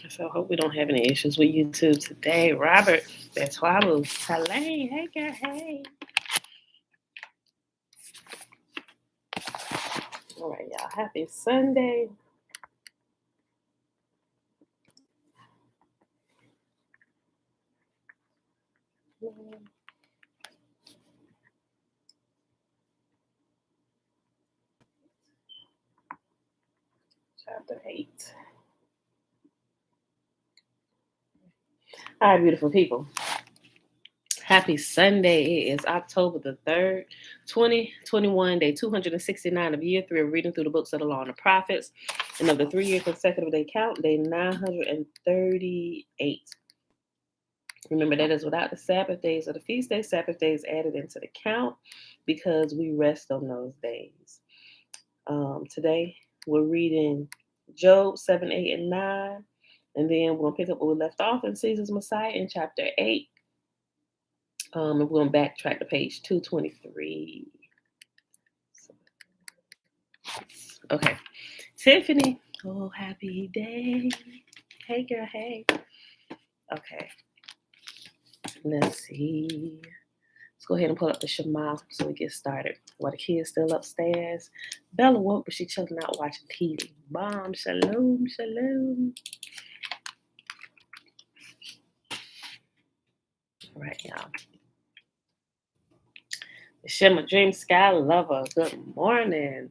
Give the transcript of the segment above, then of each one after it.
So I hope we don't have any issues with YouTube today. Robert, that's why I was. Hello, hey girl, hey. All right, y'all. Happy Sunday. Chapter 8. All right, beautiful people. Happy Sunday. It is October the 3rd, 2021, day 269 of year 3 of reading through the books of the law and the prophets. And of the 3-year consecutive day count, day 938. Remember, that is without the Sabbath days or the feast days. Sabbath days added into the count because we rest on those days. Today, we're reading Job 7, 8, and 9. And then we're going to pick up where we left off in Caesar's Messiah in chapter 8. And we're going to backtrack to page 223. Okay. Tiffany. Oh, happy day. Hey, girl. Hey. Okay. Let's see. Let's go ahead and pull up the Shema so we get started. While the kids still upstairs. Bella woke, but she chilling out watching TV. Mom, shalom, shalom. All right, y'all. The Shema Dream Sky Lover. Good morning.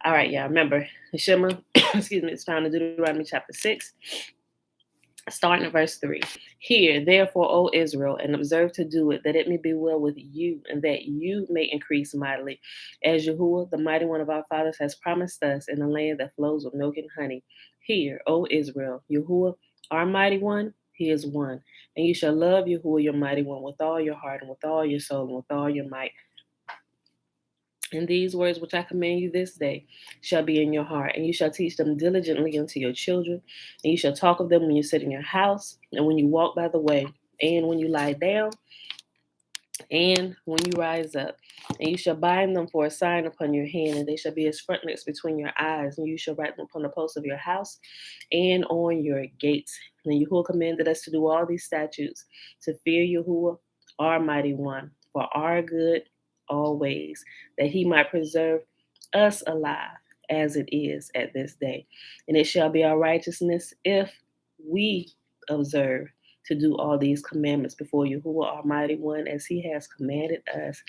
All right, y'all. Remember, the Shema, excuse me, it's found in Deuteronomy chapter 6. Starting at verse 3. Hear, therefore, O Israel, and observe to do it, that it may be well with you, and that you may increase mightily, as Yahuwah, the mighty one of our fathers, has promised us in a land that flows with milk and honey. Hear, O Israel, Yahuwah, our mighty one, he is one. And you shall love Yahuwah, your mighty one, with all your heart, and with all your soul, and with all your might. And these words which I command you this day shall be in your heart, and you shall teach them diligently unto your children, and you shall talk of them when you sit in your house, and when you walk by the way, and when you lie down, and when you rise up. And you shall bind them for a sign upon your hand, and they shall be as frontlets between your eyes, and you shall write them upon the posts of your house and on your gates. And Yahuwah commanded us to do all these statutes, to fear Yahuwah, our mighty one, for our good always, that he might preserve us alive as it is at this day. And it shall be our righteousness if we observe to do all these commandments before Yahuwah, our mighty one, as he has commanded us.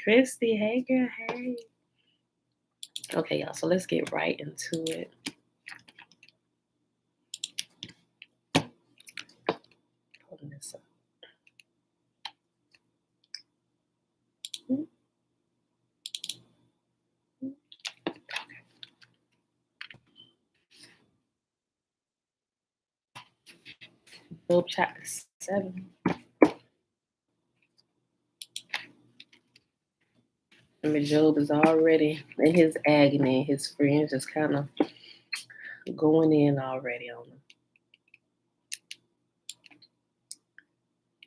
Christy, hey girl, hey. Okay, y'all, so let's get right into it. Pulling this up. Job chapter 7. Remember, Job is already in his agony. His friends just kind of going in already on him,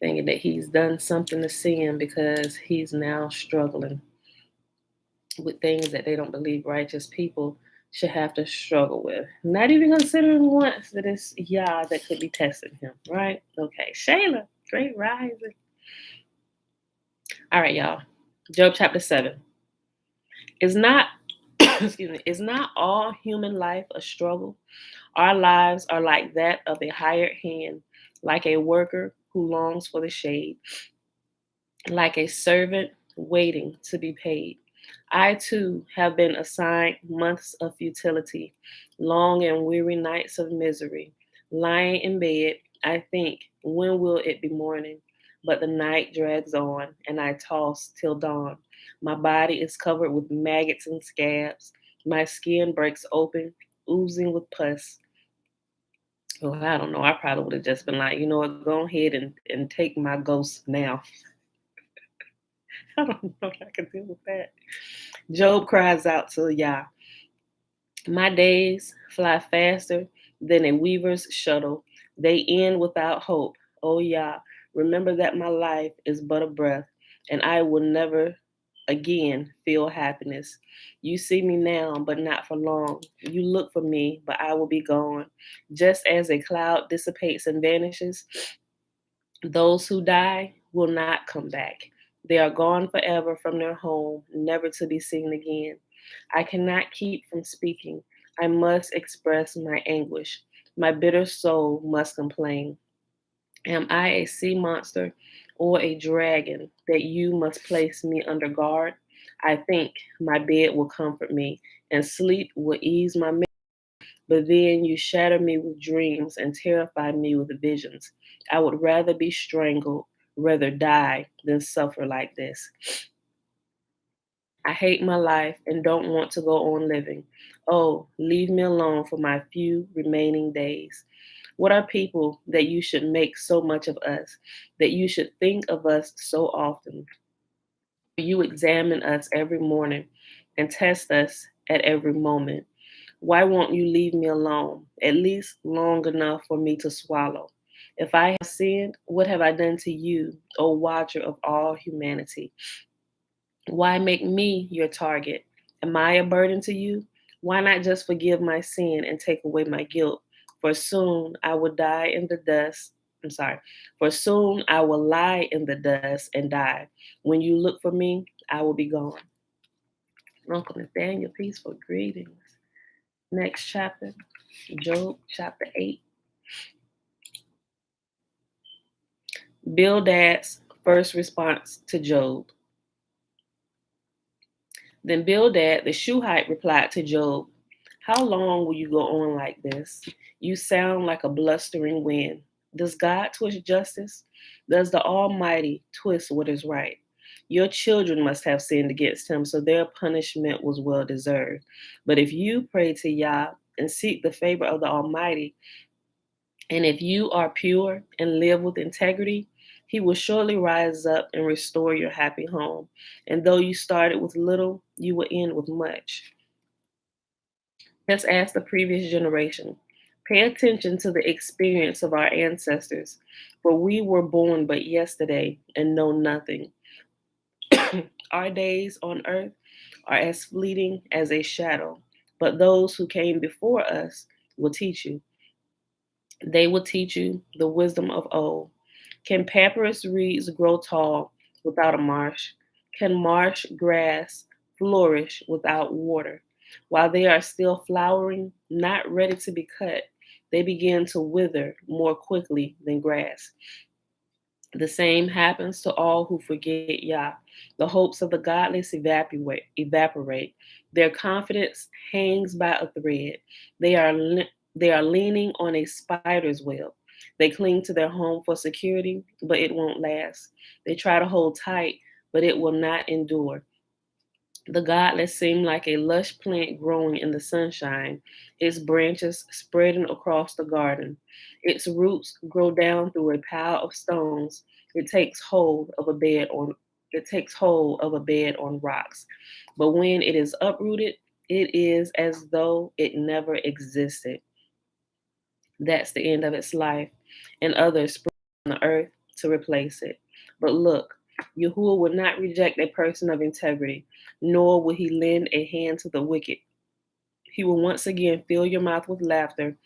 thinking that he's done something to sin because he's now struggling with things that they don't believe righteous people should have to struggle with. Not even considering once that it's Yah that could be testing him, right? Okay, Shayla, great rising. All right, y'all. Job chapter 7. Is not, excuse me, is not all human life a struggle? Our lives are like that of a hired hand, like a worker who longs for the shade, like a servant waiting to be paid. I too have been assigned months of futility, long and weary nights of misery. Lying in bed, I think, when will it be morning? But the night drags on, and I toss till dawn. My body is covered with maggots and scabs. My skin breaks open, oozing with pus. Oh, I don't know. I probably would have just been like, you know what, go ahead and take my ghost now. I don't know if I can deal with that. Job cries out to Yah. My days fly faster than a weaver's shuttle. They end without hope. Oh Yah, remember that my life is but a breath, and I will never again feel happiness. You see me now, but not for long. You look for me, but I will be gone. Just as a cloud dissipates and vanishes, those who die will not come back. They are gone forever from their home, never to be seen again. I cannot keep from speaking. I must express my anguish. My bitter soul must complain. Am I a sea monster or a dragon that you must place me under guard? I think my bed will comfort me, and sleep will ease my misery. But then you shatter me with dreams and terrify me with visions. I would rather be strangled, rather die than suffer like this. I hate my life and don't want to go on living. Oh, leave me alone for my few remaining days. What are people that you should make so much of us, that you should think of us so often? You examine us every morning and test us at every moment. Why won't you leave me alone, at least long enough for me to swallow? If I have sinned, what have I done to you, O watcher of all humanity? Why make me your target? Am I a burden to you? Why not just forgive my sin and take away my guilt? For soon I will die in the dust. I'm sorry. For soon I will lie in the dust and die. When you look for me, I will be gone. Uncle Nathaniel, peaceful greetings. Next chapter, Job chapter 8. Bildad's first response to Job. Then Bildad the Shuhite replied to Job, how long will you go on like this? You sound like a blustering wind. Does God twist justice? Does the Almighty twist what is right? Your children must have sinned against him, so their punishment was well deserved. But if you pray to Yah and seek the favor of the Almighty, and if you are pure and live with integrity, he will surely rise up and restore your happy home. And though you started with little, you will end with much. Just ask the previous generation. Pay attention to the experience of our ancestors, for we were born but yesterday and know nothing. Our days on earth are as fleeting as a shadow, but those who came before us will teach you. They will teach you the wisdom of old. Can papyrus reeds grow tall without a marsh? Can marsh grass flourish without water? While they are still flowering, not ready to be cut, they begin to wither more quickly than grass. The same happens to all who forget Yah. The hopes of the godless evaporate. Their confidence hangs by a thread. They are, they are leaning on a spider's web. They cling to their home for security, but it won't last. They try to hold tight, but it will not endure. The godless seem like a lush plant growing in the sunshine, its branches spreading across the garden. Its roots grow down through a pile of stones. It takes hold of a bed on rocks. But when it is uprooted, it is as though it never existed. That's the end of its life, and others spring on the earth to replace it. But look, Yahuwah will not reject a person of integrity, nor will he lend a hand to the wicked. He will once again fill your mouth with laughter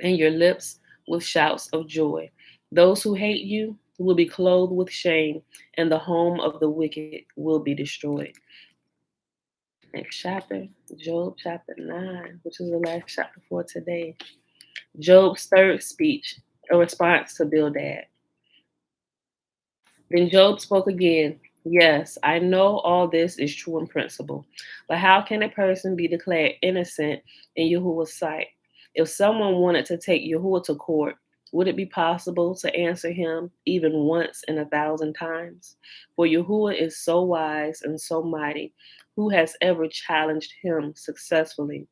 and your lips with shouts of joy. Those who hate you will be clothed with shame, and the home of the wicked will be destroyed. Next chapter, Job chapter 9, which is the last chapter for today. Job's third speech, a response to Bildad. Then Job spoke again. Yes, I know all this is true in principle, but how can a person be declared innocent in Yahuwah's sight? If someone wanted to take Yahuwah to court, would it be possible to answer him even once in 1,000 times? For Yahuwah is so wise and so mighty. Who has ever challenged him successfully?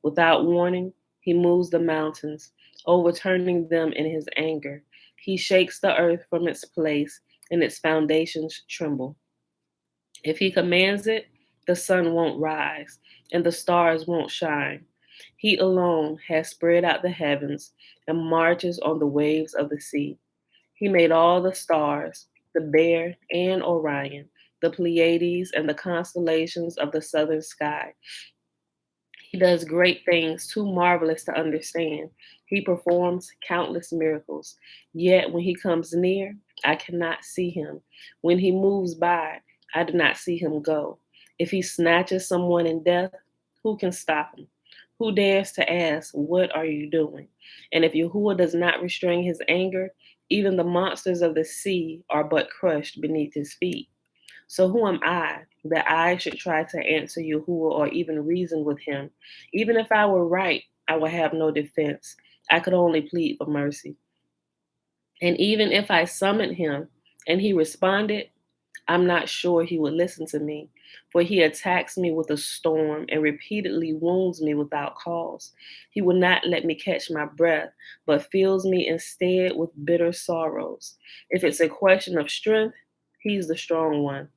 Without warning, he moves the mountains, overturning them in his anger. He shakes the earth from its place, and its foundations tremble. If he commands it, the sun won't rise, and the stars won't shine. He alone has spread out the heavens and marches on the waves of the sea. He made all the stars, the Bear and Orion, the Pleiades, and the constellations of the southern sky. He does great things too marvelous to understand. He performs countless miracles. Yet when he comes near, I cannot see him. When he moves by, I do not see him go. If he snatches someone in death, who can stop him? Who dares to ask, what are you doing? And if Yahuwah does not restrain his anger, even the monsters of the sea are but crushed beneath his feet. So who am I that I should try to answer Yahuwah or even reason with him? Even if I were right, I would have no defense. I could only plead for mercy. And even if I summoned him and he responded, I'm not sure he would listen to me, for he attacks me with a storm and repeatedly wounds me without cause. He will not let me catch my breath, but fills me instead with bitter sorrows. If it's a question of strength, he's the strong one.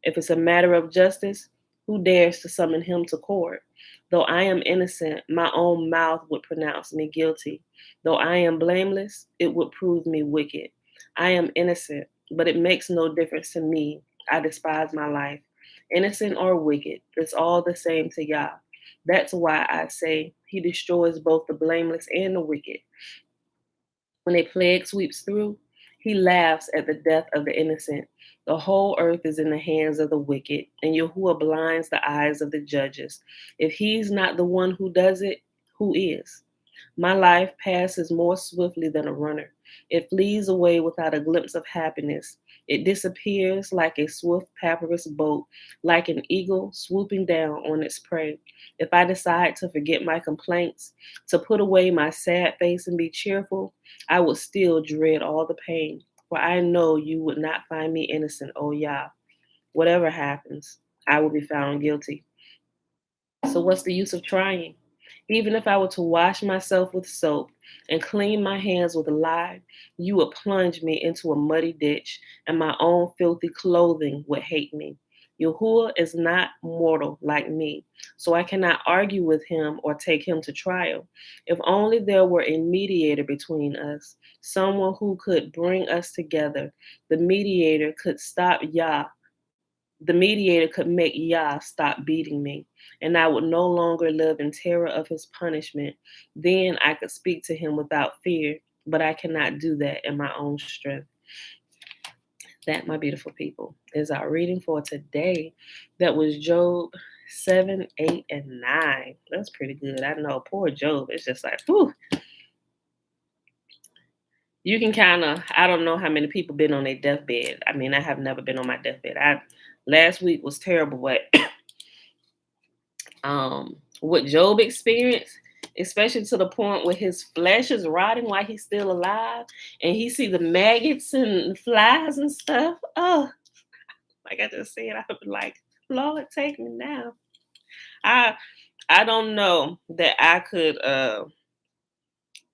If it's a matter of justice, who dares to summon him to court? Though I am innocent, my own mouth would pronounce me guilty. Though I am blameless, it would prove me wicked. I am innocent, but it makes no difference to me. I despise my life. Innocent or wicked, it's all the same to Yah. That's why I say he destroys both the blameless and the wicked. When a plague sweeps through, he laughs at the death of the innocent. The whole earth is in the hands of the wicked, and Yahuwah blinds the eyes of the judges. If he's not the one who does it, who is? My life passes more swiftly than a runner. It flees away without a glimpse of happiness. It disappears like a swift papyrus boat, like an eagle swooping down on its prey. If I decide to forget my complaints, to put away my sad face and be cheerful, I would still dread all the pain, for I know you would not find me innocent, O Yah. Whatever happens, I will be found guilty. So what's the use of trying? Even if I were to wash myself with soap and clean my hands with lye, you would plunge me into a muddy ditch, and my own filthy clothing would hate me. Yahuwah is not mortal like me, so I cannot argue with him or take him to trial. If only there were a mediator between us, someone who could bring us together. The mediator could stop Yah the mediator could make Yah stop beating me, and I would no longer live in terror of his punishment. Then I could speak to him without fear, but I cannot do that in my own strength. That, my beautiful people, is our reading for today. That was Job 7, 8, and 9. That's pretty good. I know, poor Job. It's just like, whew. You can kind of, I don't know how many people been on their deathbed. I mean, I have never been on my deathbed. Last week was terrible, but what Job experienced, especially to the point where his flesh is rotting while he's still alive, and he see the maggots and flies and stuff. Oh, like I just said, I'd be like, Lord, take me now. I don't know that I could.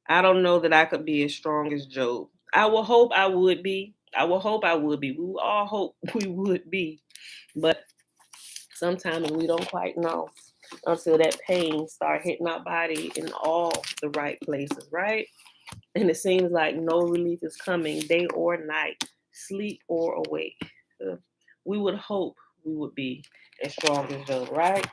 I don't know that I could be as strong as Job. I will hope I would be. I will hope I would be. We all hope we would be, but sometimes we don't quite know until that pain start hitting our body in all the right places, right? And it seems like no relief is coming day or night, sleep or awake. We would hope we would be as strong as Job, right?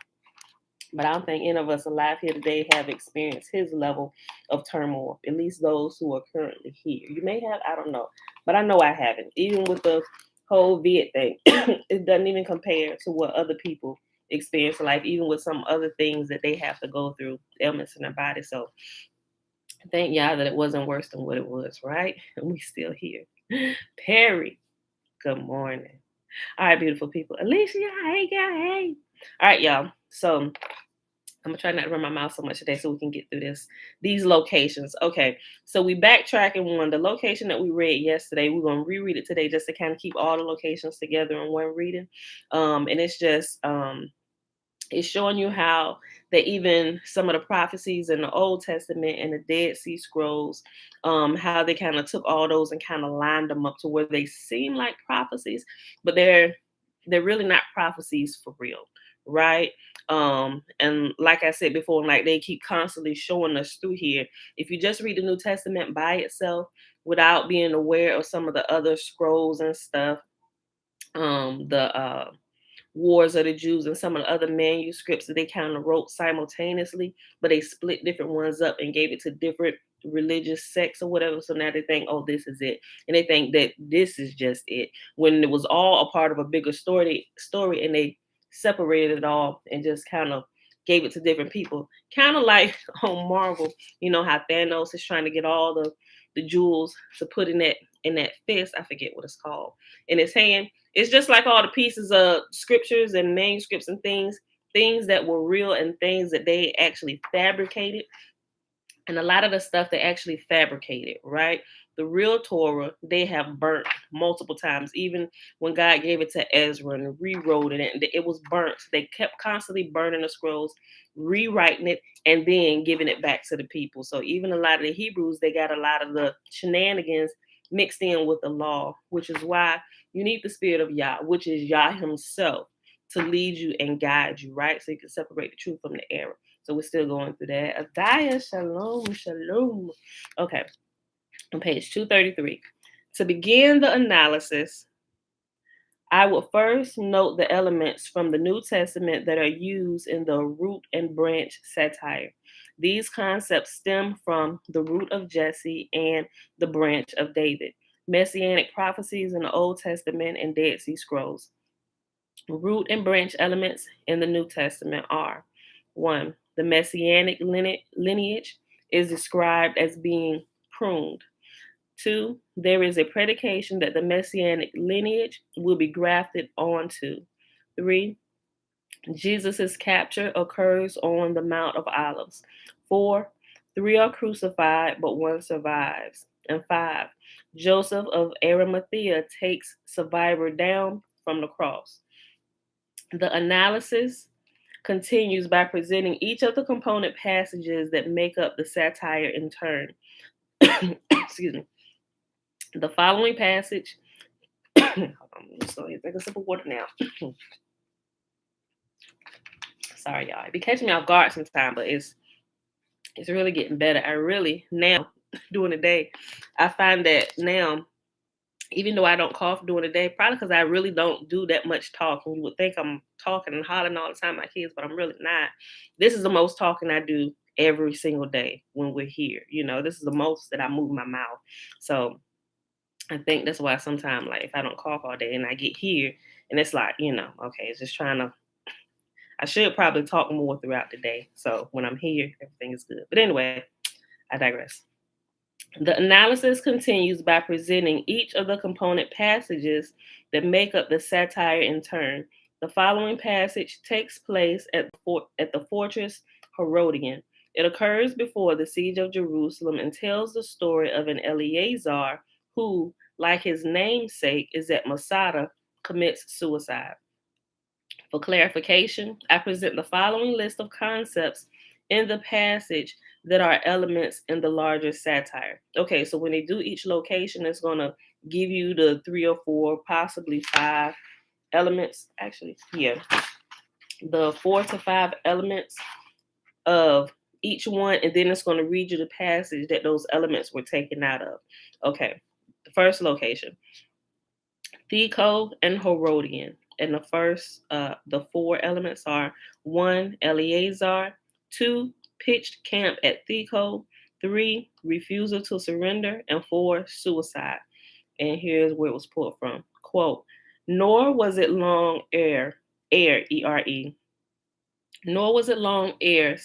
But I don't think any of us alive here today have experienced his level of turmoil, at least those who are currently here. You may have, I don't know, but I know I haven't. Even with the whole Viet thing, it doesn't even compare to what other people experience in life, even with some other things that they have to go through, ailments in their body. So thank y'all that it wasn't worse than what it was, right? And we still here. Perry, good morning. All right, beautiful people. Alicia, hey, girl, hey. All right, y'all. So I'm gonna try not to run my mouth so much today so we can get through these locations. Okay, so we backtracking one. The location that we read yesterday, we're gonna reread it today just to kind of keep all the locations together in one reading. And it's just it's showing you how that even some of the prophecies in the Old Testament and the Dead Sea Scrolls, how they kind of took all those and kind of lined them up to where they seem like prophecies, but they're really not prophecies for real, right? And like I said before, like they keep constantly showing us through here. If you just read the New Testament by itself without being aware of some of the other scrolls and stuff, the Wars of the Jews and some of the other manuscripts that they kind of wrote simultaneously, but they split different ones up and gave it to different religious sects or whatever. So now they think, oh, this is it, and they think that this is just it, when it was all a part of a bigger story, and they separated it all and just kind of gave it to different people, kind of like on Marvel. You know how Thanos is trying to get all the jewels to put in that fist. I forget what it's called, in his hand. It's just like all the pieces of scriptures and manuscripts and things that were real and things that they actually fabricated. And a lot of the stuff they actually fabricated, right? The real Torah, they have burnt multiple times. Even when God gave it to Ezra and rewrote it, and it was burnt. They kept constantly burning the scrolls, rewriting it, and then giving it back to the people. So even a lot of the Hebrews, they got a lot of the shenanigans mixed in with the law, which is why you need the spirit of Yah, which is Yah himself, to lead you and guide you, right? So you can separate the truth from the error. So we're still going through that. Adaya, shalom, shalom. Okay, on page 233. To begin the analysis, I will first note the elements from the New Testament that are used in the root and branch satire. These concepts stem from the root of Jesse and the branch of David, messianic prophecies in the Old Testament and Dead Sea Scrolls. Root and branch elements in the New Testament are: 1. The messianic lineage is described as being pruned. 2. There is a predication that the messianic lineage will be grafted onto. 3. Jesus' capture occurs on the Mount of Olives. 4. 3 are crucified, but 1 survives. And 5. Joseph of Arimathea takes survivor down from the cross. The analysis continues by presenting each of the component passages that make up the satire in turn. Excuse me. The following passage. Hold on, so take a sip of water now. Sorry, y'all. It be catching me off guard sometimes, but it's really getting better. I really now during the day, I find that now, even though I don't cough during the day, probably because I really don't do that much talking. You would think I'm talking and hollering all the time, my kids, but I'm really not. This is the most talking I do every single day when we're here. You know, this is the most that I move my mouth. So I think that's why sometimes, like, if I don't cough all day and I get here, and it's like, okay, it's just trying to. I should probably talk more throughout the day. So when I'm here, everything is good. But anyway, I digress. The analysis continues by presenting each of the component passages that make up the satire in turn. The following passage takes place at the fortress Herodian. It occurs before the siege of Jerusalem and tells the story of an Eleazar who, like his namesake, is at Masada, commits suicide. For clarification, I present the following list of concepts in the passage that are elements in the larger satire. Okay, so when they do each location, it's going to give you the 3 or 4, possibly 5 elements. Actually, yeah, the 4 to 5 elements of each one, and then it's going to read you the passage that those elements were taken out of. Okay, the first location, Theco and Herodian. And the 4 elements are: 1, Eleazar; 2, pitched camp at Theco; 3, refusal to surrender; and 4, suicide. And here's where it was pulled from. Quote, nor was it long ere, E-R-E, nor was it long ere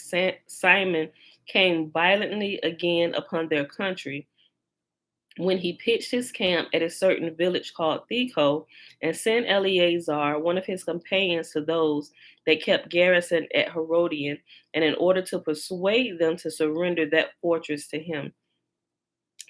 Simon came violently again upon their country, when he pitched his camp at a certain village called Theco, and sent Eleazar, one of his companions, to those that kept garrison at Herodian, and in order to persuade them to surrender that fortress to him.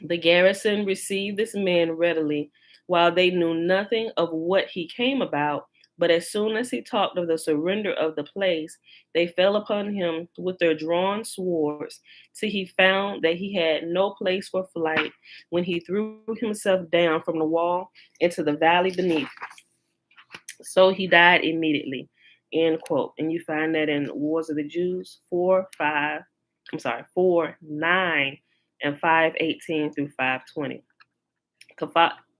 The garrison received this man readily, while they knew nothing of what he came about. But as soon as he talked of the surrender of the place, they fell upon him with their drawn swords, till he found that he had no place for flight, when he threw himself down from the wall into the valley beneath. So he died immediately. End quote. And you find that in Wars of the Jews 4, 9, and 5:18 through 5:20.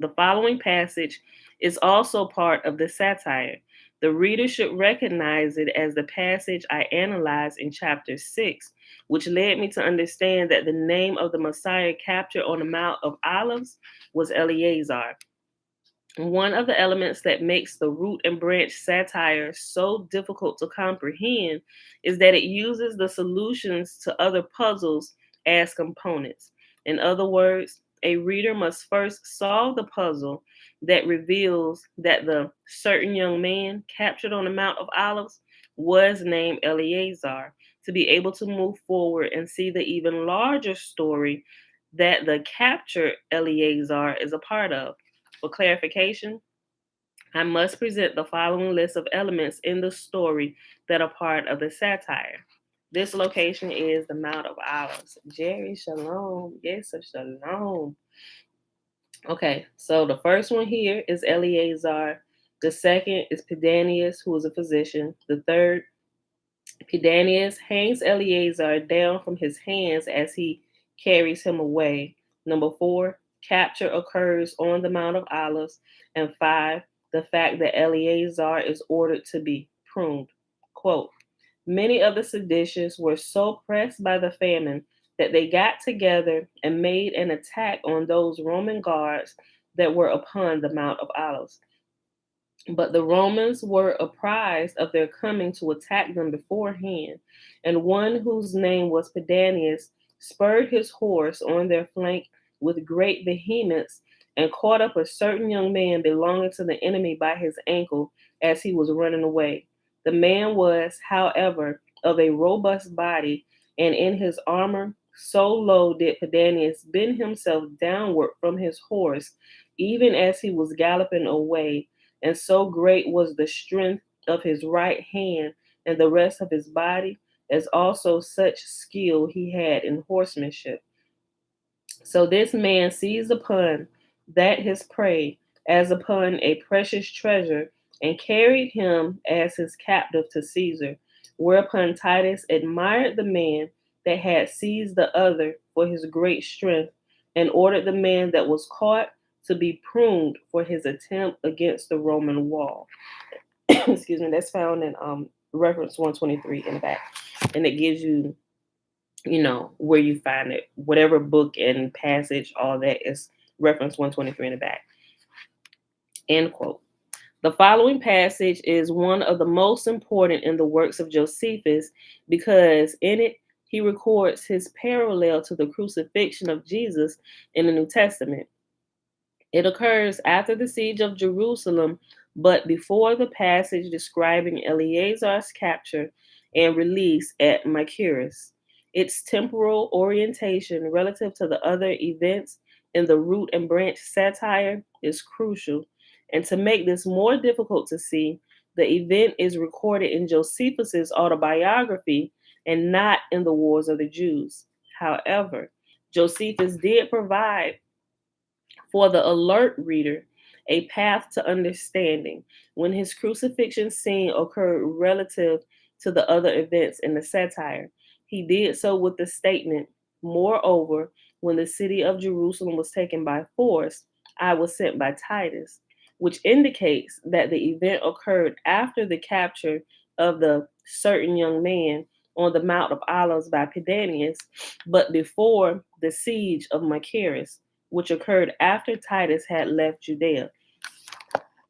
The following passage is also part of the satire. The reader should recognize it as the passage I analyzed in chapter 6, which led me to understand that the name of the Messiah captured on the Mount of Olives was Eleazar. One of the elements that makes the root and branch satire so difficult to comprehend is that it uses the solutions to other puzzles as components. In other words, a reader must first solve the puzzle that reveals that the certain young man captured on the Mount of Olives was named Eleazar to be able to move forward and see the even larger story that the captured Eleazar is a part of. For clarification, I must present the following list of elements in the story that are part of the satire. This location is the Mount of Olives. Jerry, shalom. Yes, sir, shalom. Okay, so the first one here is Eleazar. The second is Pedanius, who is a physician. The third, Pedanius hangs Eleazar down from his hands as he carries him away. Number 4, capture occurs on the Mount of Olives. And 5, the fact that Eleazar is ordered to be pruned. Quote, many of the seditious were so pressed by the famine that they got together and made an attack on those Roman guards that were upon the Mount of Olives. But the Romans were apprised of their coming to attack them beforehand, and one whose name was Pedanius spurred his horse on their flank with great vehemence and caught up a certain young man belonging to the enemy by his ankle as he was running away. The man was, however, of a robust body, and in his armor so low did Pedanius bend himself downward from his horse, even as he was galloping away, and so great was the strength of his right hand and the rest of his body, as also such skill he had in horsemanship. So this man seized upon that his prey as upon a precious treasure, and carried him as his captive to Caesar. Whereupon Titus admired the man that had seized the other for his great strength, and ordered the man that was caught to be pruned for his attempt against the Roman wall. Excuse me, that's found in reference 123 in the back. And it gives you, where you find it. Whatever book and passage, all that is reference 123 in the back. End quote. The following passage is one of the most important in the works of Josephus because in it he records his parallel to the crucifixion of Jesus in the New Testament. It occurs after the siege of Jerusalem, but before the passage describing Eleazar's capture and release at Machaerus. Its temporal orientation relative to the other events in the root and branch satire is crucial. And to make this more difficult to see, the event is recorded in Josephus's autobiography and not in the Wars of the Jews. However, Josephus did provide for the alert reader a path to understanding when his crucifixion scene occurred relative to the other events in the satire. He did so with the statement, moreover, when the city of Jerusalem was taken by force, I was sent by Titus, which indicates that the event occurred after the capture of the certain young man on the Mount of Olives by Pedanius, but before the siege of Machaerus, which occurred after Titus had left Judea.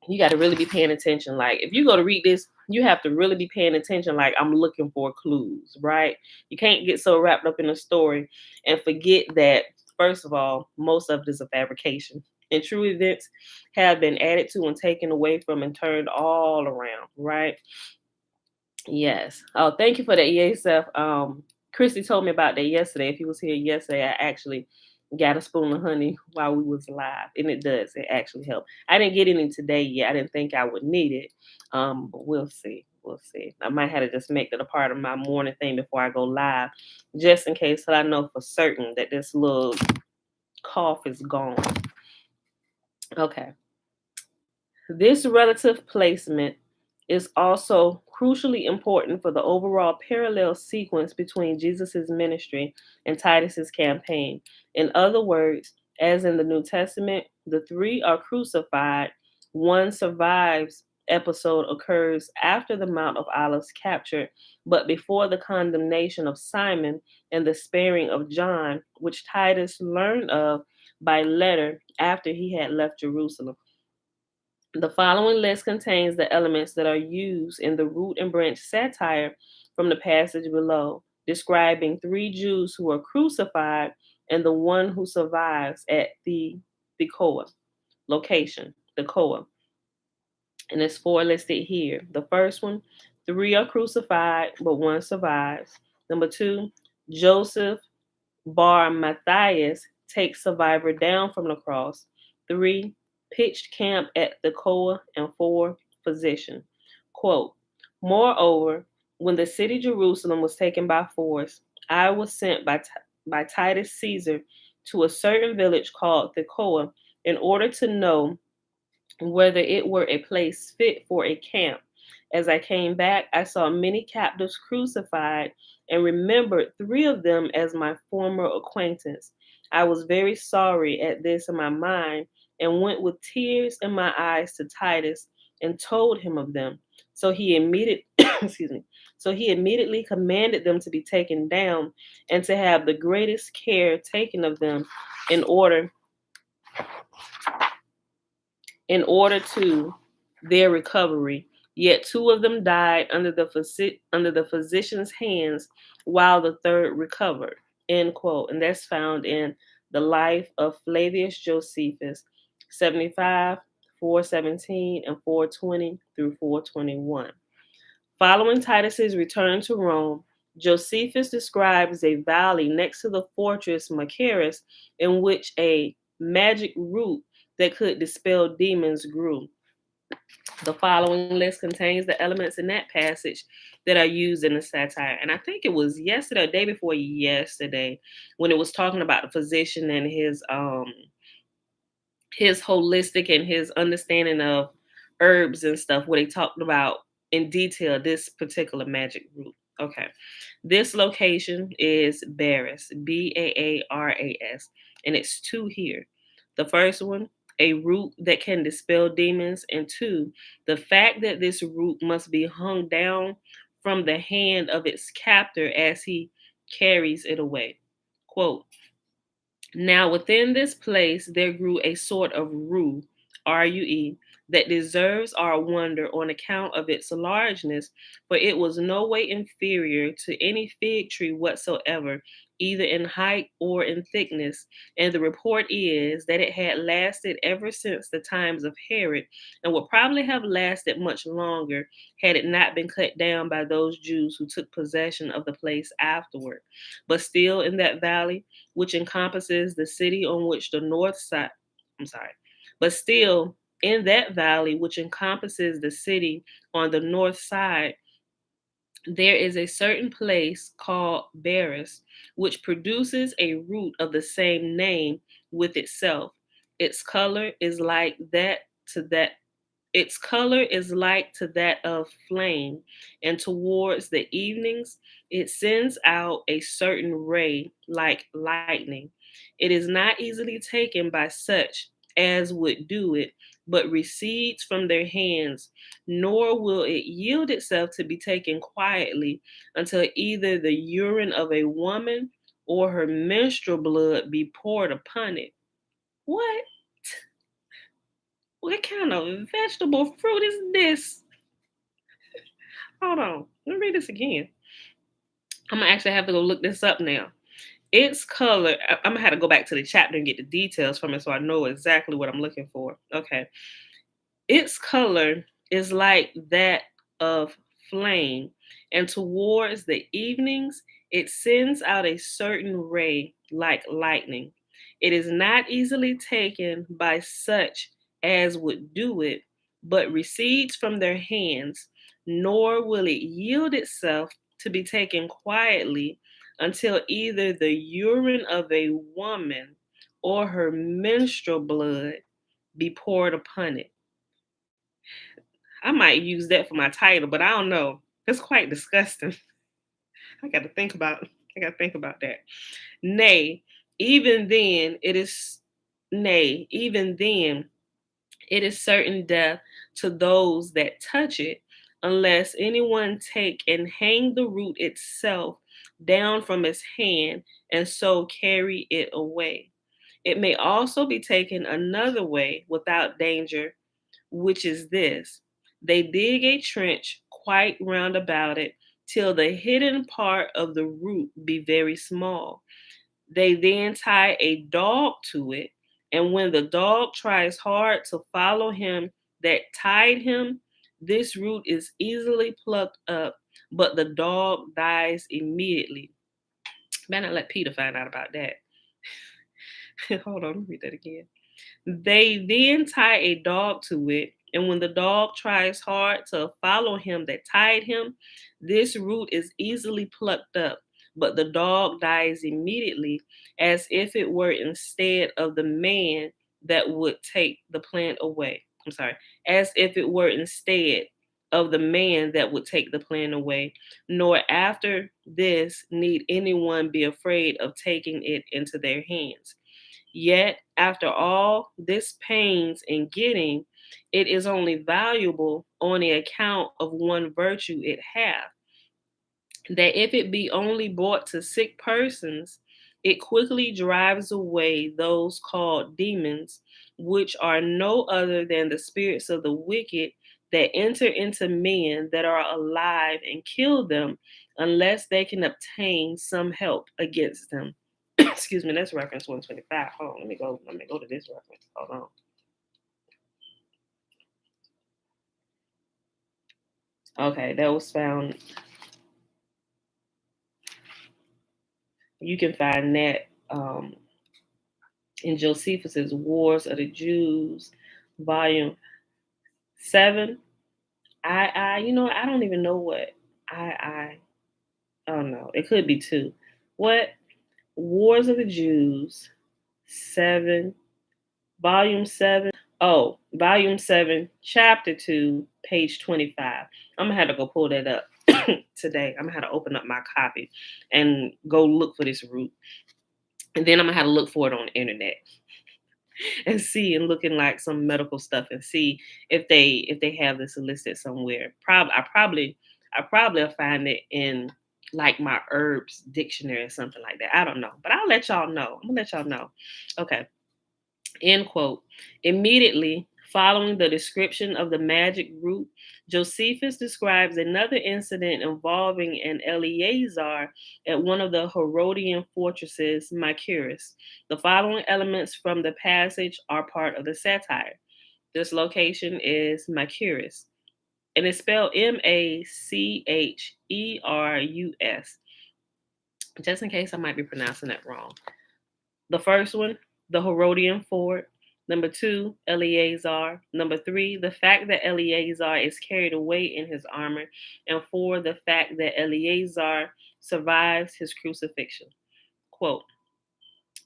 You got to really be paying attention. Like, if you go to read this, you have to really be paying attention. Like, I'm looking for clues, right? You can't get so wrapped up in the story and forget that, first of all, most of it is a fabrication. And true events have been added to and taken away from and turned all around, right? Yes. Oh, thank you for that, EASF. Christy told me about that yesterday. If he was here yesterday, I actually got a spoon of honey while we was live, and it does. It actually helped. I didn't get any today yet. I didn't think I would need it, but we'll see. We'll see. I might have to just make it a part of my morning thing before I go live, just in case, so I know for certain that this little cough is gone. Okay. This relative placement is also crucially important for the overall parallel sequence between Jesus' ministry and Titus's campaign. In other words, as in the New Testament, the three are crucified One survives episode occurs after the Mount of Olives capture, but before the condemnation of Simon and the sparing of John, which Titus learned of by letter after he had left Jerusalem. The following list contains the elements that are used in the root and branch satire from the passage below, describing three Jews who are crucified and the one who survives at the Koa location, the Koa. And it's four listed here. The first one, three are crucified, but one survives. Number two, Joseph Bar Matthias takes survivor down from the cross. Three, pitched camp at the Koa. And four, physician. Quote, moreover, when the city Jerusalem was taken by force, I was sent by Titus Caesar to a certain village called the Koa in order to know whether it were a place fit for a camp. As I came back, I saw many captives crucified and remembered three of them as my former acquaintance. I was very sorry at this in my mind and went with tears in my eyes to Titus and told him of them. So he immediately excuse me. So he immediately commanded them to be taken down and to have the greatest care taken of them in order to their recovery. Yet two of them died under the physician's hands, while the third recovered. End quote. And that's found in the life of Flavius Josephus, 75, 417, and 420 through 421. Following Titus's return to Rome, Josephus describes a valley next to the fortress Machaerus in which a magic root that could dispel demons grew. The following list contains the elements in that passage that are used in the satire. And I think it was yesterday, or day before yesterday, when it was talking about the physician and his holistic and his understanding of herbs and stuff, where they talked about in detail this particular magic root. Okay. This location is Baras, Baaras, and it's two here. The first one, a root that can dispel demons, and two, the fact that this root must be hung down from the hand of its captor as he carries it away. Quote, now within this place there grew a sort of rue, R-U-E, that deserves our wonder on account of its largeness, for it was no way inferior to any fig tree whatsoever, either in height or in thickness. And the report is that it had lasted ever since the times of Herod, and would probably have lasted much longer had it not been cut down by those Jews who took possession of the place afterward. But still in that valley, which encompasses the city on which the north side, but still in that valley, which encompasses the city on the north side, there is a certain place called Baris, which produces a root of the same name with itself. Its color is like that to that its color is like to that of flame, and towards the evenings it sends out a certain ray like lightning. It is not easily taken by such as would do it, but recedes from their hands, nor will it yield itself to be taken quietly until either the urine of a woman or her menstrual blood be poured upon it. What? What kind of vegetable fruit is this? Hold on. Let me read this again. I'm going to actually have to go look this up now. Its color, I'm going to have to go back to the chapter and get the details from it so I know exactly what I'm looking for. Okay. Its color is like that of flame, and towards the evenings it sends out a certain ray like lightning. It is not easily taken by such as would do it, but recedes from their hands, nor will it yield itself to be taken quietly until either the urine of a woman or her menstrual blood be poured upon it. I might use that for my title, but I don't know. It's quite disgusting. I got to think about. I got to think about that. Nay, even then, it is. Nay, even then, It is certain death to those that touch it, unless anyone take and hang the root itself down from its hand, and so carry it away. It may also be taken another way without danger, which is this: they dig a trench quite round about it, till the hidden part of the root be very small. They then tie a dog to it, and when the dog tries hard to follow him that tied him, this root is easily plucked up, but the dog dies immediately. Better not let Peter find out about that. Hold on, let me read that again. They then tie a dog to it, and when the dog tries hard to follow him that tied him, this root is easily plucked up, but the dog dies immediately, as if it were instead of the man that would take the plant away. I'm sorry, as if it were instead of the man that would take the plant away, nor after this need anyone be afraid of taking it into their hands. Yet, after all this pains in getting, it is only valuable on the account of one virtue it hath, that if it be only brought to sick persons, it quickly drives away those called demons, which are no other than the spirits of the wicked that enter into men that are alive, and kill them unless they can obtain some help against them. Excuse me, that's reference 125. Hold on, let me go to this reference. Hold on. Okay, that was found. You can find that in Josephus's Wars of the Jews, volume 7. I don't even know what I don't know. It could be 2. What? Wars of the Jews, 7, volume 7. Oh, volume 7, chapter 2, page 25. I'm gonna have to go pull that up today. I'm gonna have to open up my copy and go look for this root. And then I'm gonna have to look for it on the internet and see, and look in like some medical stuff and see if they have this listed somewhere. I probably will find it in like my herbs dictionary or something like that. I don't know. But I'll let y'all know. I'm gonna let y'all know. Okay. End quote. Immediately following the description of the magic root, Josephus describes another incident involving an Eleazar at one of the Herodian fortresses, Machaerus. The following elements from the passage are part of the satire. This location is Machaerus, and it's spelled Macherus, just in case I might be pronouncing that wrong. The first one, the Herodian fort. Number 2, Eleazar. Number 3, the fact that Eleazar is carried away in his armor. And 4, the fact that Eleazar survives his crucifixion. Quote,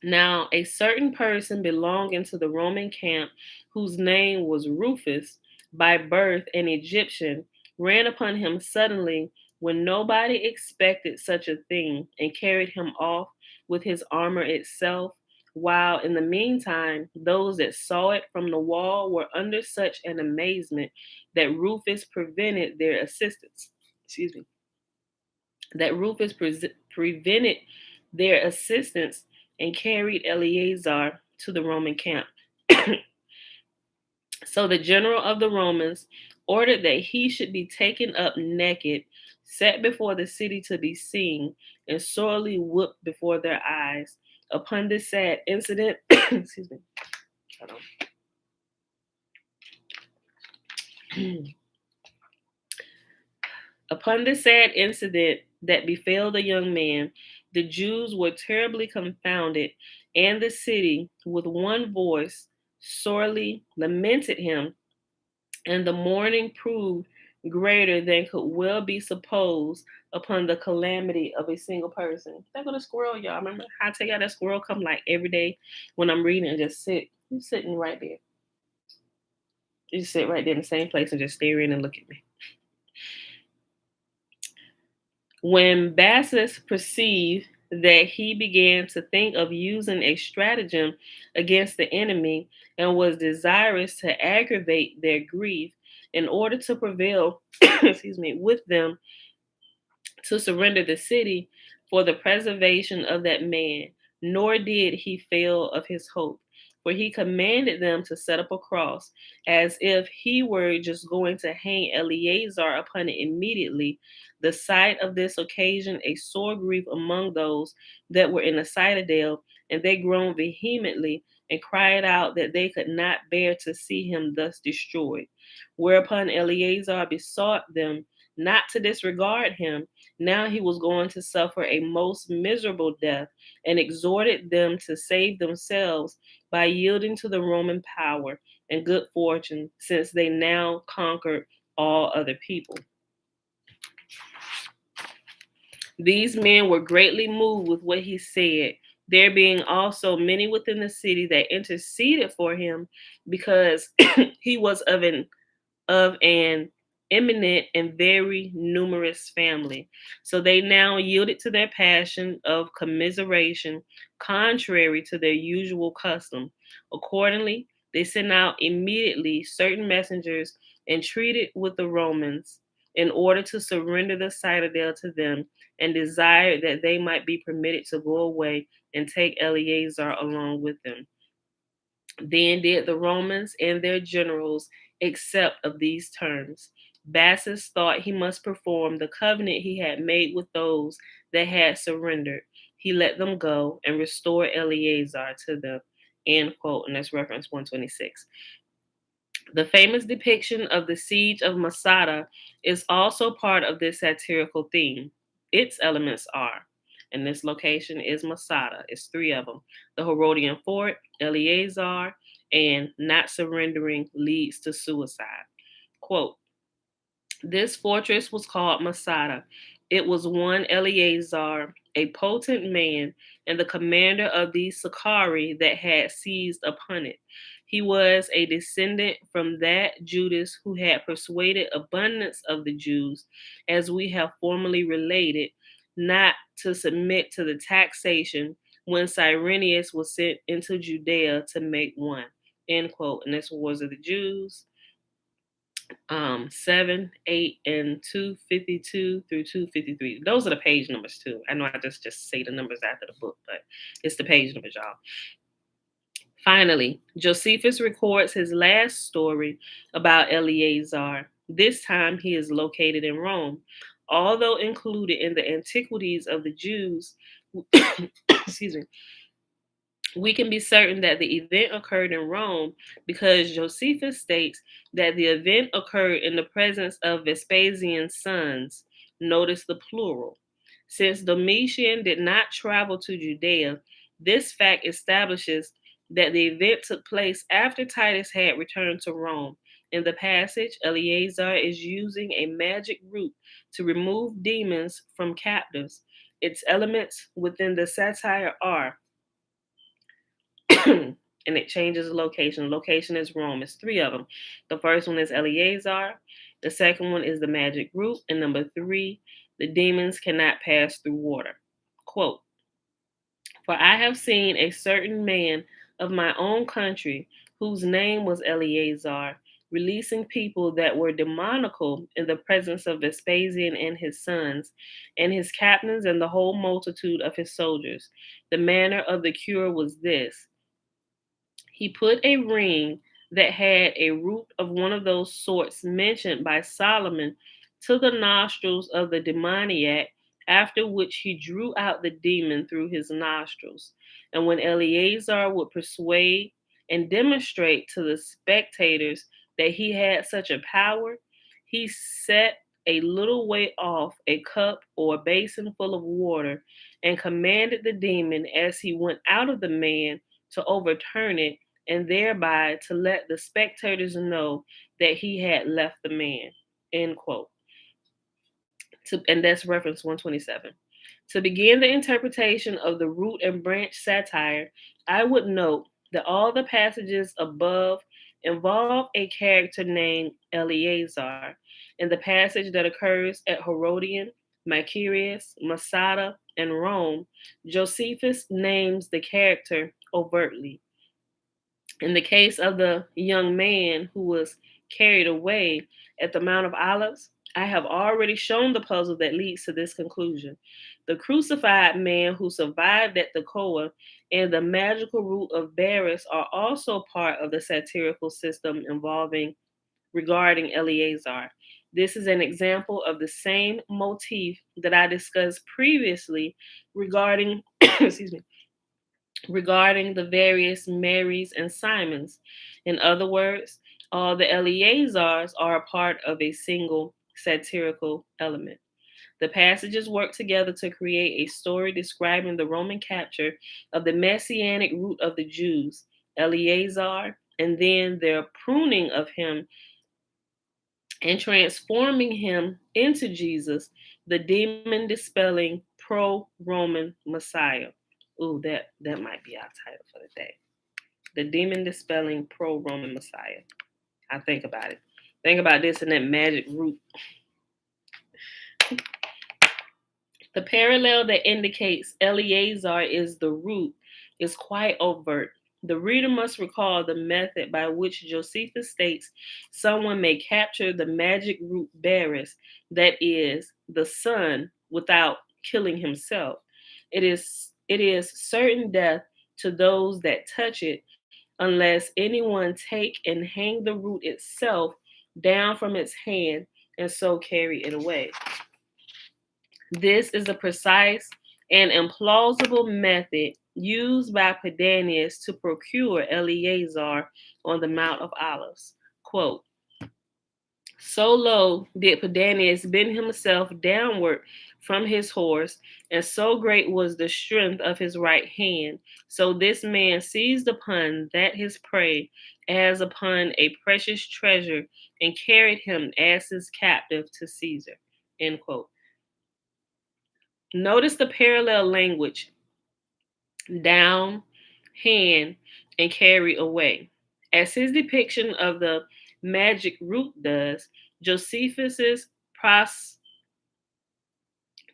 now a certain person belonging to the Roman camp, whose name was Rufus, by birth an Egyptian, ran upon him suddenly when nobody expected such a thing, and carried him off with his armor itself, while in the meantime those that saw it from the wall were under such an amazement that Rufus prevented their assistance. Excuse me. That Rufus prevented their assistance and carried Eleazar to the Roman camp. So the general of the Romans ordered that he should be taken up naked, set before the city to be seen, and sorely whipped before their eyes. Upon this sad incident, excuse me, hold on. Upon this sad incident that befell the young man, the Jews were terribly confounded, and the city, with one voice, sorely lamented him, and the mourning proved greater than could well be supposed upon the calamity of a single person. There go the squirrel, y'all. Remember how I tell y'all that squirrel come like every day when I'm reading and just sit. He's sitting right there. You just sit right there in the same place and just stare in and look at me. When Bassus perceived that he began to think of using a stratagem against the enemy and was desirous to aggravate their grief in order to prevail with them to surrender the city for the preservation of that man, nor did he fail of his hope. For he commanded them to set up a cross, as if he were just going to hang Eleazar upon it immediately. The sight of this occasioned a sore grief among those that were in the citadel, and they groaned vehemently and cried out that they could not bear to see him thus destroyed. Whereupon Eleazar besought them not to disregard him. Now he was going to suffer a most miserable death, and exhorted them to save themselves by yielding to the Roman power and good fortune, since they now conquered all other people. These men were greatly moved with what he said, there being also many within the city that interceded for him, because he was of an eminent and very numerous family. So they now yielded to their passion of commiseration, contrary to their usual custom. Accordingly, they sent out immediately certain messengers and treated with the Romans in order to surrender the citadel to them, and desired that they might be permitted to go away and take Eleazar along with them. Then did the Romans and their generals accept of these terms. Bassus thought he must perform the covenant he had made with those that had surrendered. He let them go and restored Eleazar to them. End quote. And that's reference 126. The famous depiction of the siege of Masada is also part of this satirical theme. Its elements are, and this location is Masada, it's three of them: the Herodian fort, Eleazar, and not surrendering leads to suicide. Quote, this fortress was called Masada. It was one Eleazar, a potent man, and the commander of the Sicarii that had seized upon it. He was a descendant from that Judas who had persuaded abundance of the Jews, as we have formerly related, not to submit to the taxation when Cyrenius was sent into Judea to make one. End quote. And this Wars of the Jews. 7, 8, and 252 through 253. Those are the page numbers too. I know I just say the numbers after the book, but it's the page numbers, y'all. Finally, Josephus records his last story about Eleazar. This time he is located in Rome. Although included in the antiquities of the Jews, excuse me, we can be certain that the event occurred in Rome because Josephus states that the event occurred in the presence of Vespasian's sons. Notice the plural. Since Domitian did not travel to Judea, this fact establishes that the event took place after Titus had returned to Rome. In the passage, Eleazar is using a magic root to remove demons from captives. Its elements within the satire are and it changes the location. Location is Rome. It's three of them. The first one is Eleazar. The second one is the magic root. And number 3, the demons cannot pass through water. Quote, for I have seen a certain man of my own country whose name was Eleazar, releasing people that were demoniacal in the presence of Vespasian and his sons, and his captains and the whole multitude of his soldiers. The manner of the cure was this. He put a ring that had a root of one of those sorts mentioned by Solomon to the nostrils of the demoniac, after which he drew out the demon through his nostrils. And when Eleazar would persuade and demonstrate to the spectators that he had such a power, he set a little way off a cup or a basin full of water and commanded the demon as he went out of the man to overturn it, and thereby to let the spectators know that he had left the man. End quote. And that's reference 127. To begin the interpretation of the root and branch satire, I would note that all the passages above involve a character named Eleazar. In the passage that occurs at Herodian, Macarius, Masada, and Rome, Josephus names the character overtly. In the case of the young man who was carried away at the Mount of Olives, I have already shown the puzzle that leads to this conclusion. The crucified man who survived at Tekoa and the magical root of Baris are also part of the satirical system involving regarding Eleazar. This is an example of the same motif that I discussed previously regarding excuse me, regarding the various Marys and Simons. In other words, all the Eleazars are a part of a single satirical element. The passages work together to create a story describing the Roman capture of the messianic root of the Jews, Eleazar, and then their pruning of him and transforming him into Jesus, the demon dispelling pro Roman Messiah. Ooh, that might be our title for the day. The demon dispelling pro Roman Messiah. I think about it. Think about this and that magic root. The parallel that indicates Eleazar is the root is quite overt. The reader must recall the method by which Josephus states someone may capture the magic root Baris, that is, the sun, without killing himself. It is certain death to those that touch it, unless anyone take and hang the root itself down from its hand and so carry it away. This is a precise and implausible method used by Pedanius to procure Eleazar on the Mount of Olives. Quote, so low did Pedanius bend himself downward from his horse, and so great was the strength of his right hand. So this man seized upon that his prey as upon a precious treasure, and carried him as his captive to Caesar. End quote. Notice the parallel language: down, hand, and carry away. As his depiction of the magic root does, Josephus's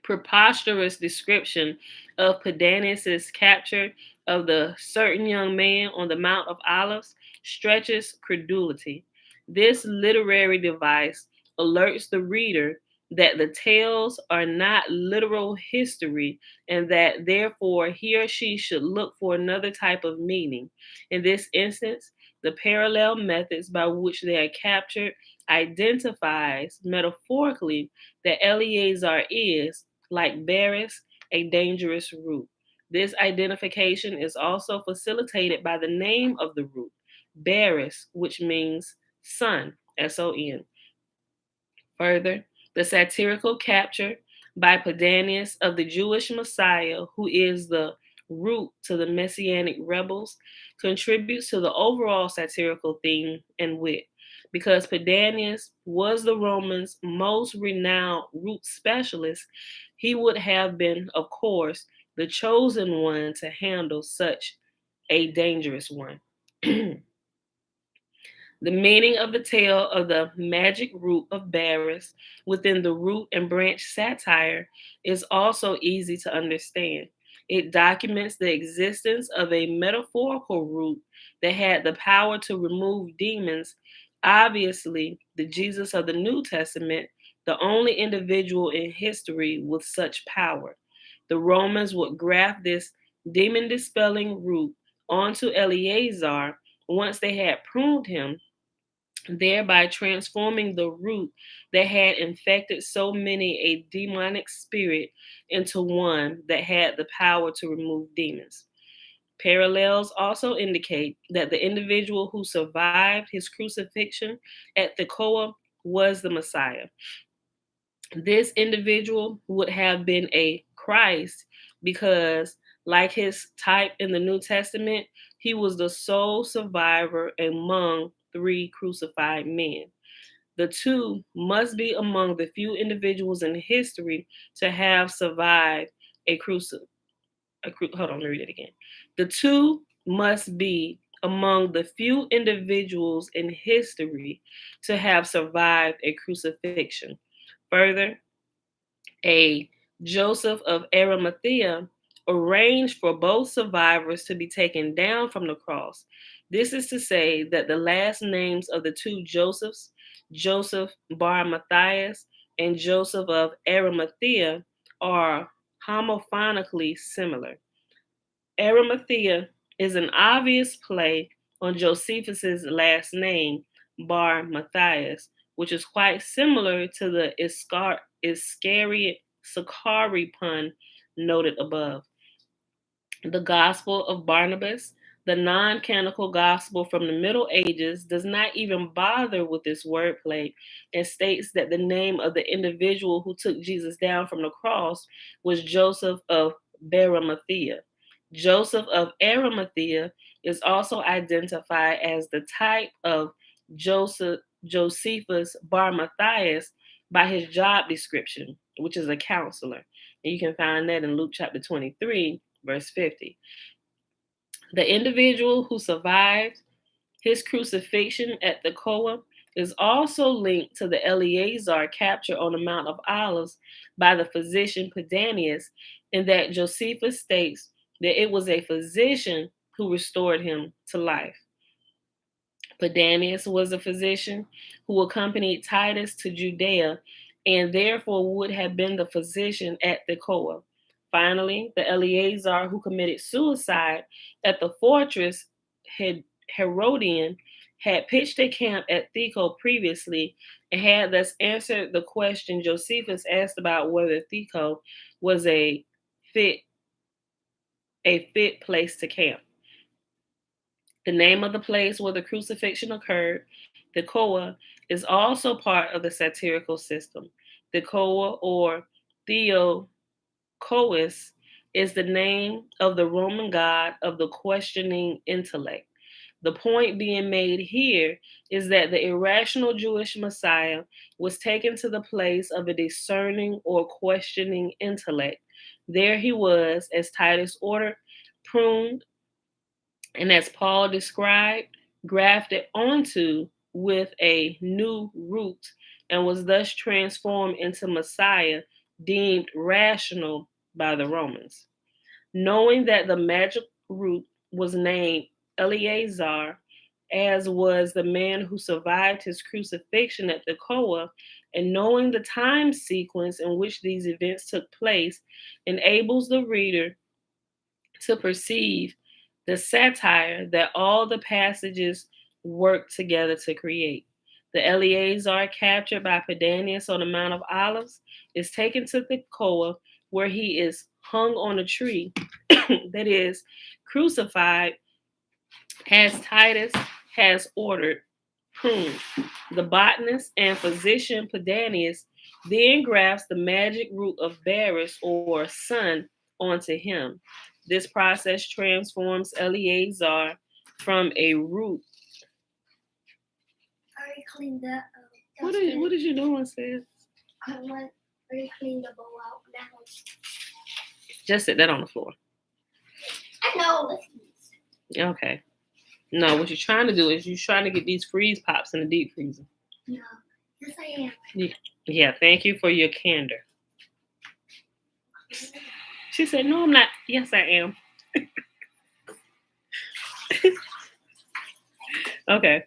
preposterous description of Pedanius's capture of the certain young man on the Mount of Olives stretches credulity. This literary device alerts the reader that the tales are not literal history and that therefore he or she should look for another type of meaning. In this instance, the parallel methods by which they are captured identifies metaphorically that Eleazar is, like Baris, a dangerous root. This identification is also facilitated by the name of the root, Baris, which means son, S-O-N. Further, the satirical capture by Pedanius of the Jewish Messiah, who is the root to the messianic rebels, contributes to the overall satirical theme and wit. Because Pedanius was the Romans' most renowned root specialist, he would have been, of course, the chosen one to handle such a dangerous one. The meaning of the tale of the magic root of Baris within the root and branch satire is also easy to understand. It documents the existence of a metaphorical root that had the power to remove demons. Obviously, the Jesus of the New Testament, the only individual in history with such power. The Romans would graft this demon dispelling root onto Eleazar once they had pruned him, thereby transforming the root that had infected so many a demonic spirit into one that had the power to remove demons. Parallels also indicate that the individual who survived his crucifixion at Tekoa was the Messiah. This individual would have been a Christ because, like his type in the New Testament, he was the sole survivor among three crucified men. The two must be among the few individuals in history to have survived a crucifixion. Hold on, let me read it again. The two must be among the few individuals in history to have survived a crucifixion. Further, a Joseph of Arimathea, arranged for both survivors to be taken down from the cross. This is to say that the last names of the two Josephs, Joseph bar Matthias and Joseph of Arimathea, are homophonically similar. Arimathea is an obvious play on Josephus's last name, Bar Matthias, which is quite similar to the Iscariot Sakari pun noted above. The Gospel of Barnabas, the non-canonical gospel from the Middle Ages, does not even bother with this wordplay and states that the name of the individual who took Jesus down from the cross was Joseph of Arimathea. Joseph of Arimathea is also identified as the type of Josephus Bar Matthias by his job description, which is a counselor. And you can find that in Luke chapter 23, verse 50. The individual who survived his crucifixion at the Koa is also linked to the Eleazar capture on the Mount of Olives by the physician Pedanius, in that Josephus states that it was a physician who restored him to life. Pedanius was a physician who accompanied Titus to Judea and therefore would have been the physician at Thekoa. Finally, the Eleazar who committed suicide at the fortress Herodian had pitched a camp at Theco previously and had thus answered the question Josephus asked about whether Theco was a fit place to camp. The name of the place where the crucifixion occurred, Thekoa, is also part of the satirical system. Thekoa, or Theokois, is the name of the Roman god of the questioning intellect. The point being made here is that the irrational Jewish Messiah was taken to the place of a discerning or questioning intellect. There he was, as Titus ordered, pruned, and as Paul described, grafted onto with a new root, and was thus transformed into Messiah, deemed rational by the Romans. Knowing that the magic root was named Eleazar, as was the man who survived his crucifixion at the Koa, and knowing the time sequence in which these events took place, enables the reader to perceive the satire that all the passages work together to create. The Eleazar, captured by Pedanius on the Mount of Olives, is taken to Thekoa, where he is hung on a tree, that is, crucified, as Titus has ordered, pruned. The botanist and physician Pedanius then grafts the magic root of Baris, or sun, onto him. This process transforms Eleazar from a root. I already cleaned that. What did you doing, sis? I already cleaned the bowl out now. Just sit that on the floor. I know. Listen. Okay. No, what you're trying to do is you're trying to get these freeze pops in the deep freezer. No. Yes, I am. Yeah, thank you for your candor. She said, no, I'm not. Yes, I am. Okay.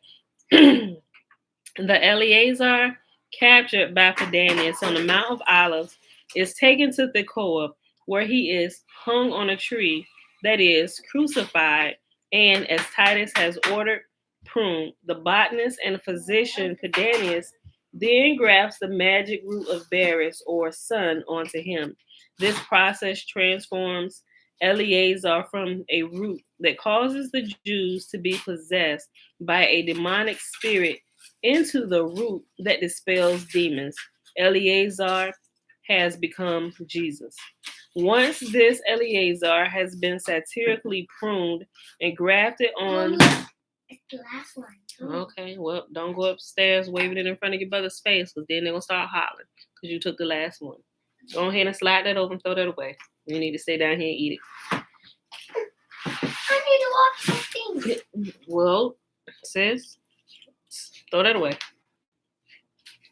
The Eleazar, captured by Pedanius on the Mount of Olives, is taken to Thekoa, where he is hung on a tree, that is, crucified, and, as Titus has ordered, pruned. The botanist and physician Pedanius then grafts the magic root of Baris, or sun, onto him. This process transforms Eleazar from a root that causes the Jews to be possessed by a demonic spirit into the root that dispels demons. Eleazar has become Jesus. Once this Eleazar has been satirically pruned and grafted on... It's the last one. Okay, well, don't go upstairs waving it in front of your brother's face, because then they're going to start hollering because you took the last one. Go ahead and slide that over and throw that away. You need to stay down here and eat it. I need to watch something. Well, sis, throw that away.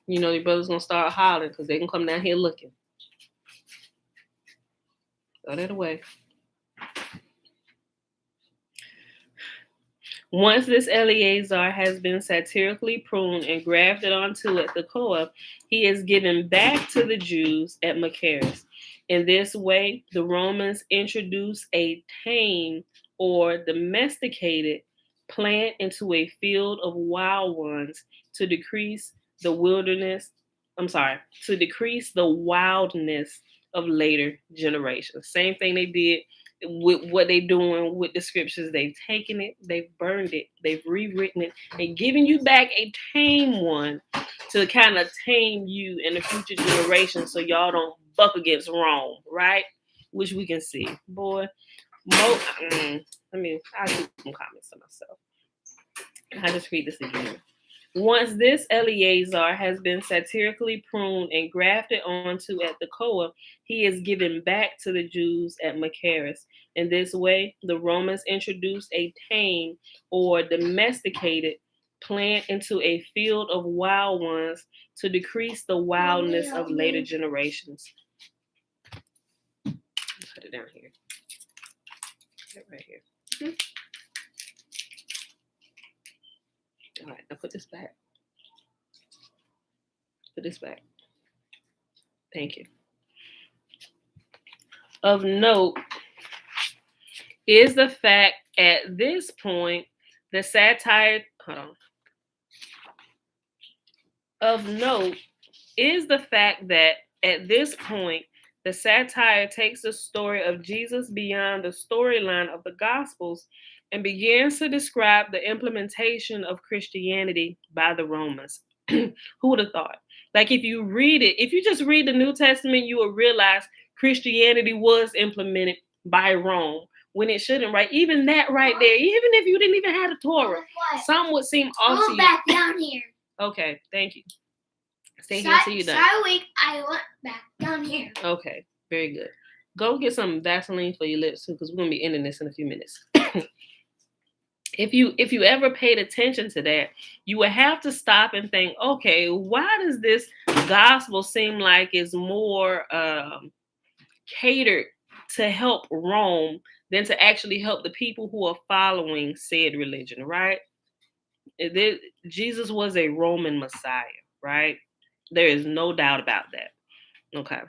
You know your brother's going to start hollering because they can come down here looking. Throw that away. Once this Eleazar has been satirically pruned and grafted onto at the Koah, he is given back to the Jews at Machaerus. In this way, the Romans introduce a tame or domesticated plant into a field of wild ones to decrease the wilderness. To decrease the wildness of later generations. Same thing they did with what they're doing with the scriptures. They've taken it, they've burned it, they've rewritten it, and given you back a tame one to kind of tame you in the future generations so y'all don't buck against Rome, right? Which we can see. Boy, I'll do some comments to myself. I'll just read this again. Once this Eleazar has been satirically pruned and grafted onto at the Koah, he is given back to the Jews at Machaerus. In this way, the Romans introduced a tame or domesticated plant into a field of wild ones to decrease the wildness of later generations. Put it down here. Put it right here. Mm-hmm. All right, now put this back. Put this back. Thank you. Of note is the fact at this point the satire. Hold on. Of note is the fact that at this point the satire takes the story of Jesus beyond the storyline of the Gospels and begins to describe the implementation of Christianity by the Romans. Who would have thought? Like if you just read the New Testament, you will realize Christianity was implemented by Rome when it shouldn't, right? Even that right there, even if you didn't even have a Torah, some would seem off to you. Back down here. Okay, thank you. Stay here till you're done. I went back down here. Okay, very good. Go get some Vaseline for your lips too, because we're gonna be ending this in a few minutes. If you ever paid attention to that, you would have to stop and think, okay, why does this gospel seem like it's more catered to help Rome than to actually help the people who are following said religion, right? Jesus was a Roman Messiah, right? There is no doubt about that. Okay.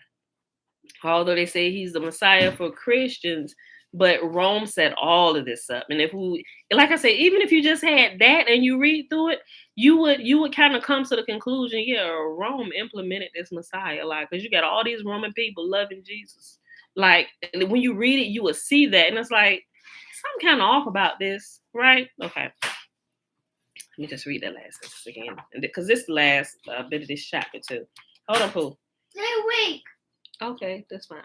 Although they say he's the Messiah for Christians, but Rome set all of this up. And if we, like I said, even if you just had that and you read through it, you would kind of come to the conclusion, yeah, Rome implemented this Messiah, like, because you got all these Roman people loving Jesus. Like, when you read it, you will see that, and it's like something kind of off about this, right? Okay. Let me just read that last sentence again, because this last bit of this chapter too. Hold on, Pooh. Stay awake. Okay, that's fine.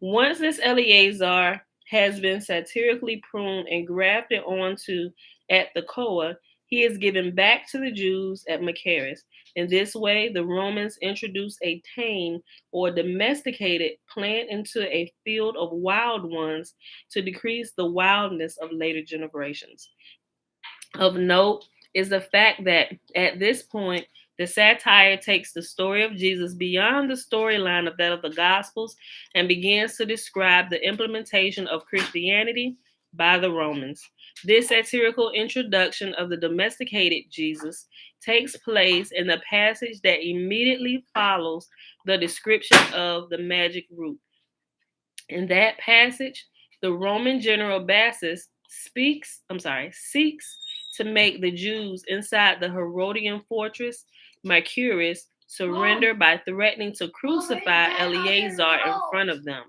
Once this Eleazar has been satirically pruned and grafted onto at the Koah, he is given back to the Jews at Machaerus. In this way, the Romans introduced a tame or domesticated plant into a field of wild ones to decrease the wildness of later generations. Of note is the fact that at this point, the satire takes the story of Jesus beyond the storyline of that of the Gospels and begins to describe the implementation of Christianity by the Romans. This satirical introduction of the domesticated Jesus takes place in the passage that immediately follows the description of the magic root. In that passage, the Roman general Bassus seeks to make the Jews inside the Herodian fortress Machaerus surrender by threatening to crucify Eleazar in front of them.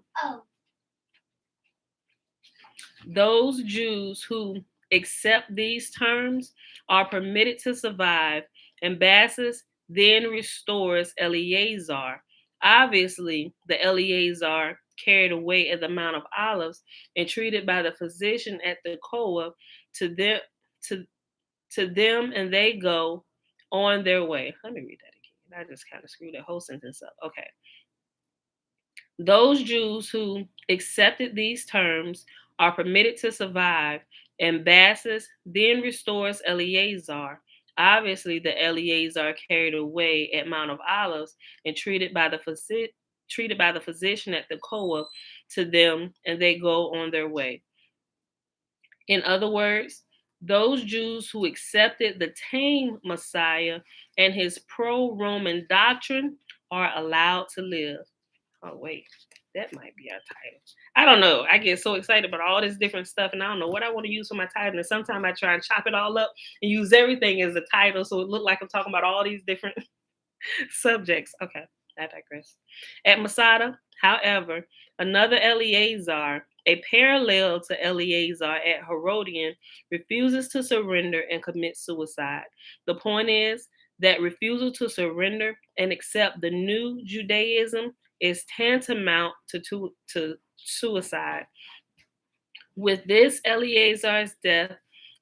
Those Jews who accept these terms are permitted to survive, and Bassus then restores Eleazar. Obviously, the Eleazar carried away at the Mount of Olives and treated by the physician at the Koah to them, and they go on their way. Let me read that again. I just kind of screwed that whole sentence up. Okay. Those Jews who accepted these terms are permitted to survive, and Bassus then restores Eleazar. Obviously, the Eleazar carried away at Mount of Olives and treated by the physician at the Koah to them and they go on their way. In other words, those Jews who accepted the tame Messiah and his pro Roman doctrine are allowed to live. Oh, wait, that might be our title. I don't know. I get so excited about all this different stuff, and I don't know what I want to use for my title. And sometimes I try and chop it all up and use everything as a title so it look like I'm talking about all these different subjects. Okay, I digress. At Masada, however, another Eleazar, a parallel to Eleazar at Herodian, refuses to surrender and commits suicide. The point is that refusal to surrender and accept the new Judaism is tantamount to suicide. With this Eleazar's death,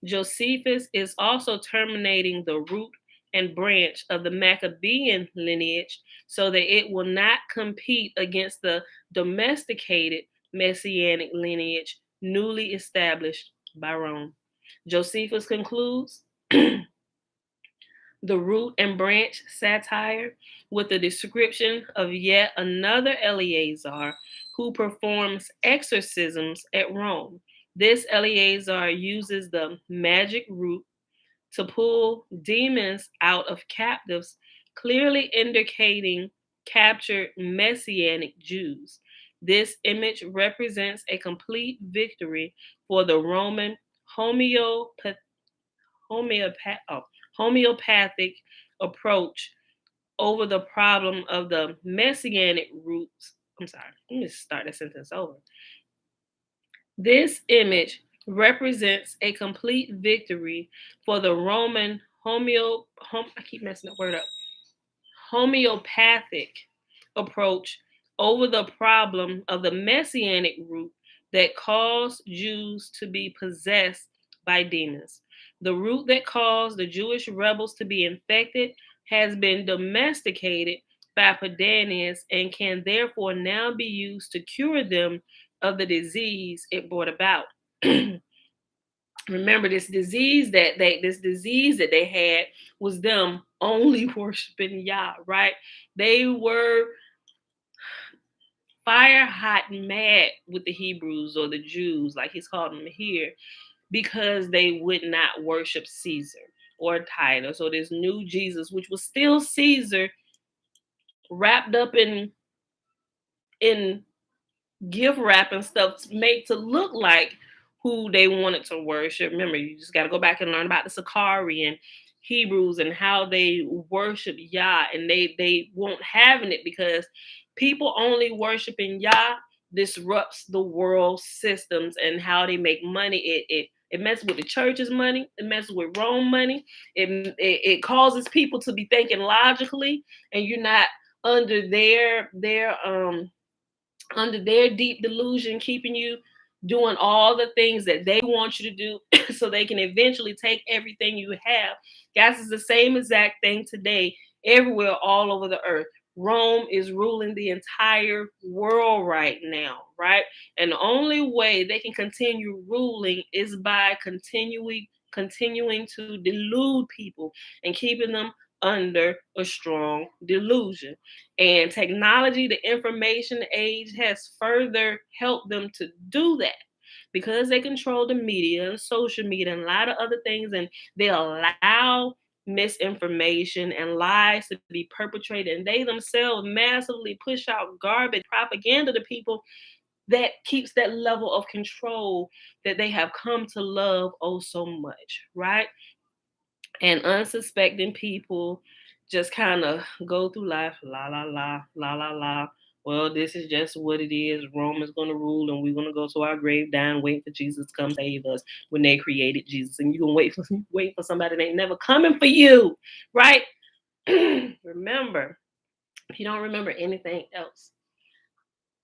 Josephus is also terminating the root and branch of the Maccabean lineage so that it will not compete against the domesticated messianic lineage newly established by Rome. Josephus concludes the root and branch satire with a description of yet another Eleazar who performs exorcisms at Rome. This Eleazar uses the magic root to pull demons out of captives, clearly indicating captured messianic Jews. This image represents a complete victory for the Roman homeopath, homeopath, oh, homeopathic approach over the problem of the messianic roots. I'm sorry, let me start that sentence over. This image represents a complete victory for the Roman I keep messing that word up, homeopathic approach over the problem of the messianic root that caused Jews to be possessed by demons. The root that caused the Jewish rebels to be infected has been domesticated by Paganians and can therefore now be used to cure them of the disease it brought about. Remember, this disease that they had was them only worshiping Yah, right? They were fire hot and mad with the Hebrews or the Jews, like he's called them here, because they would not worship Caesar or Titus or this new Jesus, which was still Caesar, wrapped up in gift wrap and stuff made to look like who they wanted to worship. Remember, you just got to go back and learn about the Sakari and Hebrews and how they worship Yah, and they won't having it because people only worshiping Yah disrupts the world systems and how they make money. It messes with the church's money. It messes with Rome money. It causes people to be thinking logically, and you're not under their deep delusion, keeping you doing all the things that they want you to do so they can eventually take everything you have. Guys, it's the same exact thing today, everywhere, all over the earth. Rome is ruling the entire world right now, right? And the only way they can continue ruling is by continuing to delude people and keeping them under a strong delusion. And technology, the information age, has further helped them to do that because they control the media and social media and a lot of other things, and they allow misinformation and lies to be perpetrated, and they themselves massively push out garbage propaganda to people that keeps that level of control that they have come to love oh so much, right? And unsuspecting people just kind of go through life, la la la, la la la. Well, this is just what it is. Rome is going to rule, and we're going to go to our grave down, wait for Jesus to come save us when they created Jesus. And you can wait for somebody that ain't never coming for you, right? Remember, if you don't remember anything else,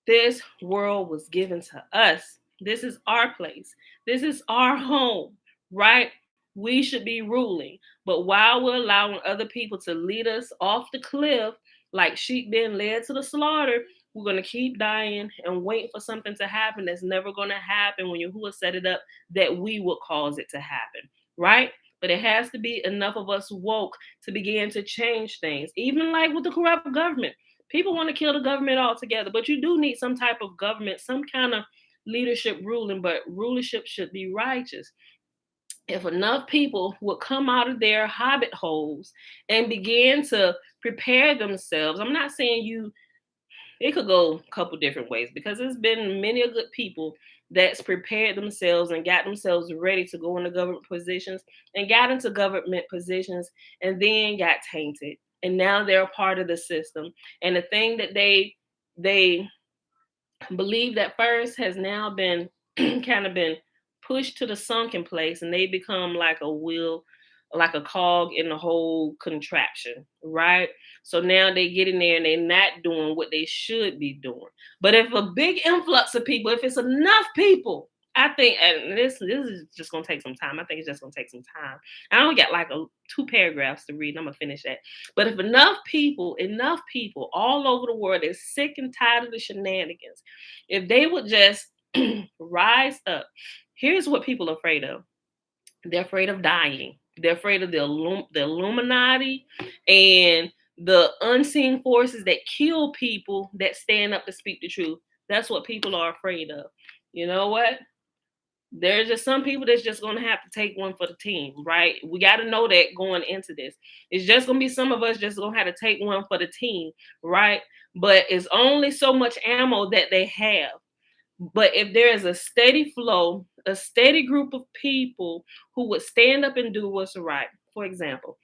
this world was given to us. This is our place. This is our home, right? We should be ruling. But while we're allowing other people to lead us off the cliff, like sheep being led to the slaughter, we're going to keep dying and wait for something to happen that's never going to happen when Yahuwah set it up that we will cause it to happen, right? But it has to be enough of us woke to begin to change things, even like with the corrupt government. People want to kill the government altogether, but you do need some type of government, some kind of leadership ruling, but rulership should be righteous. If enough people would come out of their hobbit holes and begin to prepare themselves, I'm not saying it could go a couple different ways, because there's been many a good people that's prepared themselves and got themselves ready to go into government positions and got into government positions and then got tainted. And now they're a part of the system. And the thing that they believed at first has now been kind of been pushed to the sunken place, and they become like a wheel, like a cog in the whole contraption, right? So now they get in there and they're not doing what they should be doing. But if a big influx of people, if it's enough people, I think, and this is just gonna take some time. I think it's just gonna take some time. I only got like 2 paragraphs to read, and I'm gonna finish that. But if enough people all over the world is sick and tired of the shenanigans, if they would just rise up, here's what people are afraid of. They're afraid of dying. They're afraid of the Illuminati and the unseen forces that kill people that stand up to speak the truth. That's what people are afraid of. You know what? There's just some people that's just going to have to take one for the team, right? We got to know that going into this. It's just going to be some of us just going to have to take one for the team, right? But it's only so much ammo that they have. But if there is a steady flow, a steady group of people who would stand up and do what's right. For example,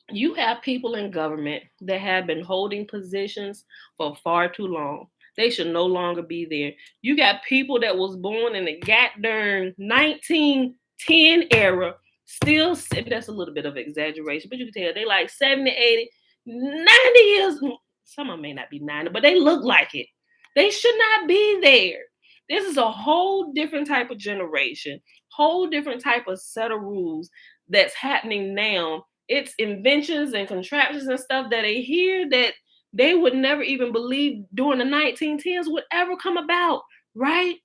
you have people in government that have been holding positions for far too long. They should no longer be there. You got people that was born in the goddamn 1910 era, still, that's a little bit of exaggeration, but you can tell they like 70, 80, 90 years. Some of them may not be 90, but they look like it. They should not be there. This is a whole different type of generation, whole different type of set of rules that's happening now. It's inventions and contraptions and stuff that they hear that they would never even believe during the 1910s would ever come about, right?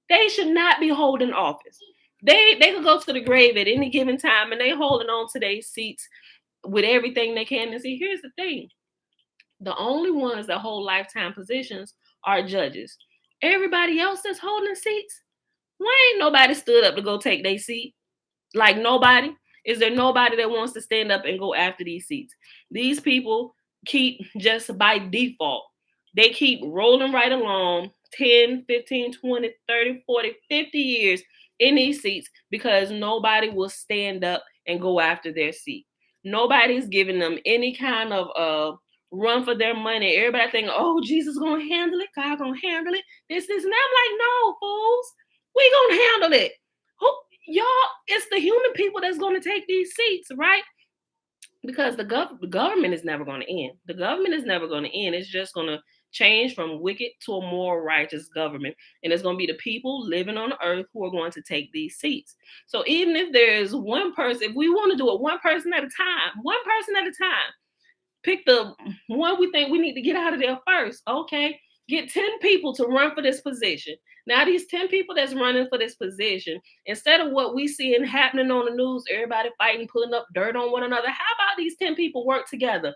They should not be holding office. They could go to the grave at any given time, and they holding on to their seats with everything they can. And see, here's the thing. The only ones that hold lifetime positions are judges. Everybody else that's holding seats, why ain't nobody stood up to go take their seat? Like nobody? Is there nobody that wants to stand up and go after these seats? These people keep just by default. They keep rolling right along 10, 15, 20, 30, 40, 50 years in these seats because nobody will stand up and go after their seat. Nobody's giving them any kind of run for their money. Everybody thinking, oh, Jesus gonna handle it, God gonna handle it, this, and I'm like, no, fools, we gonna handle it. Who, y'all, it's the human people that's gonna take these seats, right? Because the government is never gonna end. The government is never gonna end. It's just gonna change from wicked to a more righteous government. And it's gonna be the people living on the earth who are going to take these seats. So even if there's one person, if we want to do it one person at a time, pick the one we think we need to get out of there first. Okay, get 10 people to run for this position. Now, these 10 people that's running for this position, instead of what we see and happening on the news, everybody fighting, putting up dirt on one another, how about these 10 people work together?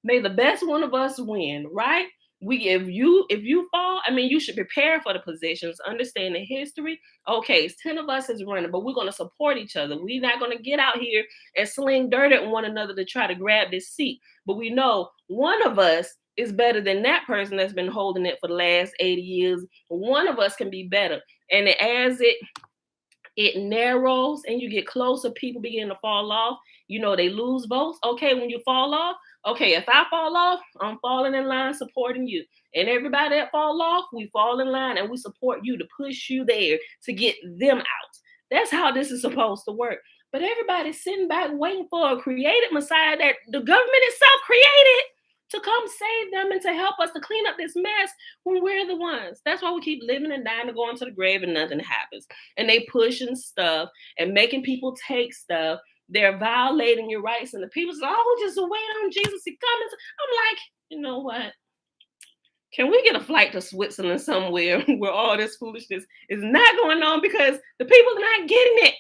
May the best one of us win, right? If you fall, I mean, you should prepare for the positions, understand the history. Okay, it's 10 of us is running, but we're going to support each other. We're not going to get out here and sling dirt at one another to try to grab this seat. But we know one of us is better than that person that's been holding it for the last 80 years. One of us can be better. And as it narrows and you get closer, people begin to fall off. You know, they lose votes. Okay, when you fall off, okay, if I fall off, I'm falling in line supporting you. And everybody that fall off, we fall in line and we support you to push you there to get them out. That's how this is supposed to work. But everybody's sitting back waiting for a created Messiah that the government itself created to come save them and to help us to clean up this mess when we're the ones. That's why we keep living and dying and going to the grave and nothing happens. And they pushing stuff and making people take stuff. They're violating your rights. And the people say, oh, just wait on Jesus. He comes. I'm like, you know what? Can we get a flight to Switzerland somewhere where all this foolishness is not going on because the people are not getting it?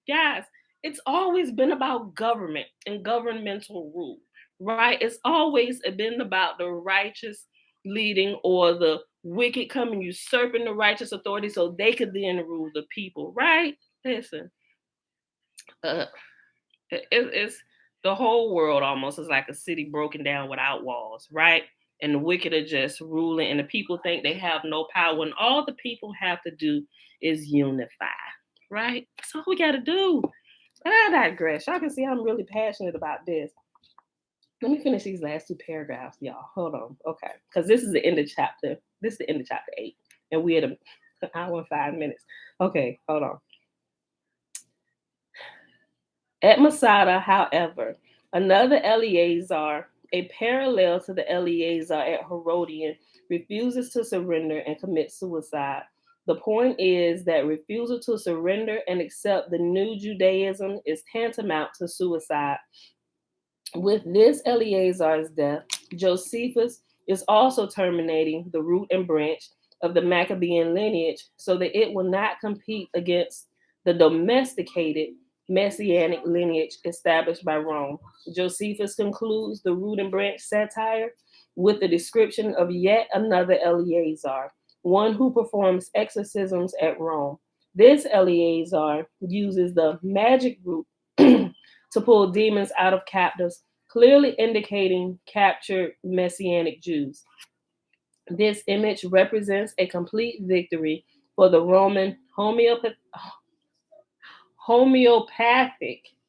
Guys, it's always been about government and governmental rule, right? It's always been about the righteous leading or the wicked coming usurping the righteous authority so they could then rule the people, right? Listen, uh, it's the whole world almost is like a city broken down without walls, right? And the wicked are just ruling, and the people think they have no power. And all the people have to do is unify, right? That's all we got to do. But I digress. Y'all can see I'm really passionate about this. Let me finish these last two paragraphs, y'all. Hold on. Okay. Because this is the end of chapter. This is the end of chapter 8. And we're at an hour and 5 minutes. Okay, hold on. At Masada, however, another Eleazar, a parallel to the Eleazar at Herodian, refuses to surrender and commits suicide. The point is that refusal to surrender and accept the new Judaism is tantamount to suicide. With this Eleazar's death, Josephus is also terminating the root and branch of the Maccabean lineage so that it will not compete against the domesticated messianic lineage established by Rome. Josephus concludes the root and branch satire with the description of yet another Eleazar, one who performs exorcisms at Rome. This Eleazar uses the magic root to pull demons out of captives, clearly indicating captured Messianic Jews. This image represents a complete victory for the Roman homeopathic.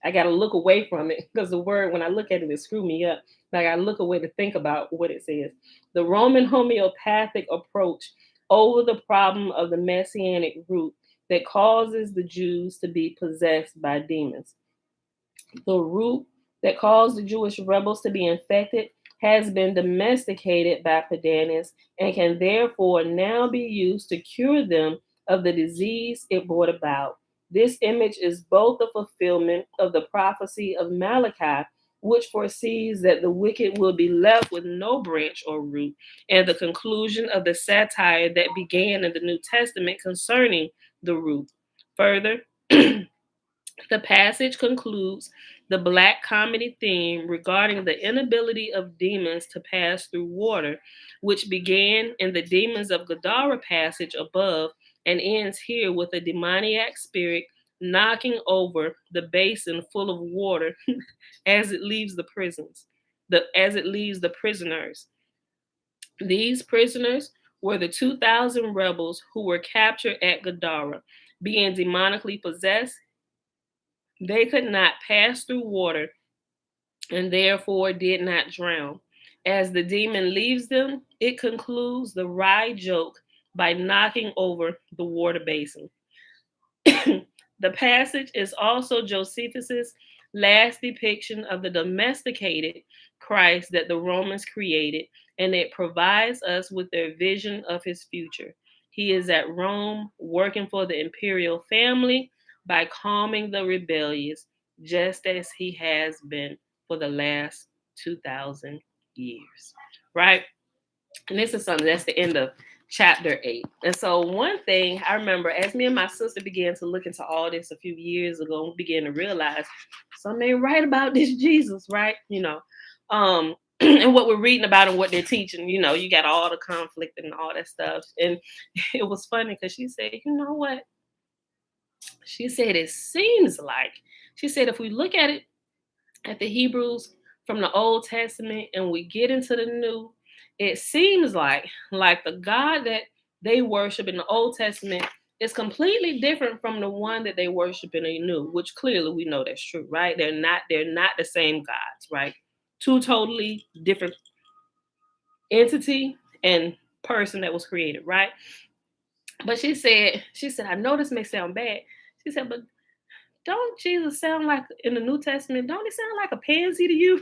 I got to look away from it because the word, when I look at it, it screw me up. I got to look away to think about what it says. The Roman homeopathic approach over the problem of the Messianic root that causes the Jews to be possessed by demons. The root that caused the Jewish rebels to be infected has been domesticated by Padanus and can therefore now be used to cure them of the disease it brought about. This image is both the fulfillment of the prophecy of Malachi, which foresees that the wicked will be left with no branch or root, and the conclusion of the satire that began in the New Testament concerning the root. Further, the passage concludes the black comedy theme regarding the inability of demons to pass through water, which began in the Demons of Gadara passage above and ends here with a demoniac spirit knocking over the basin full of water as it leaves the prisons, as it leaves the prisoners. These prisoners were the 2,000 rebels who were captured at Gadara, being demonically possessed. They could not pass through water and therefore did not drown. As the demon leaves them, it concludes the wry joke by knocking over the water basin. The passage is also Josephus's last depiction of the domesticated Christ that the Romans created, and it provides us with their vision of his future. He is at Rome working for the imperial family by calming the rebellious, just as he has been for the last 2,000 years. Right? And this is something that's the end of chapter 8. And so one thing I remember as me and my sister began to look into all this a few years ago, we began to realize something ain't right about this Jesus, right? And what we're reading about and what they're teaching, you got all the conflict and all that stuff. And it was funny because she said, you know what? She said, it seems like, she said, if we look at it at the Hebrews from the Old Testament and we get into the New, it seems like the God that they worship in the Old Testament is completely different from the one that they worship in the New, which clearly we know that's true, right? They're not the same gods, right? Two totally different entity and person that was created, right? But she said, I know this may sound bad. She said, but don't Jesus sound like in the New Testament, don't he sound like a pansy to you?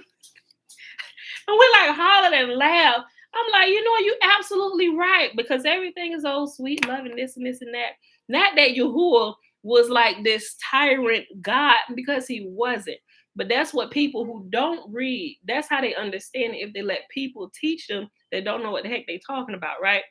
And we like hollered and laughed. I'm like, you absolutely right, because everything is all sweet, loving this and this and that. Not that Yahuwah was like this tyrant God, because he wasn't. But that's what people who don't read, that's how they understand it. If they let people teach them, they don't know what the heck they're talking about, right?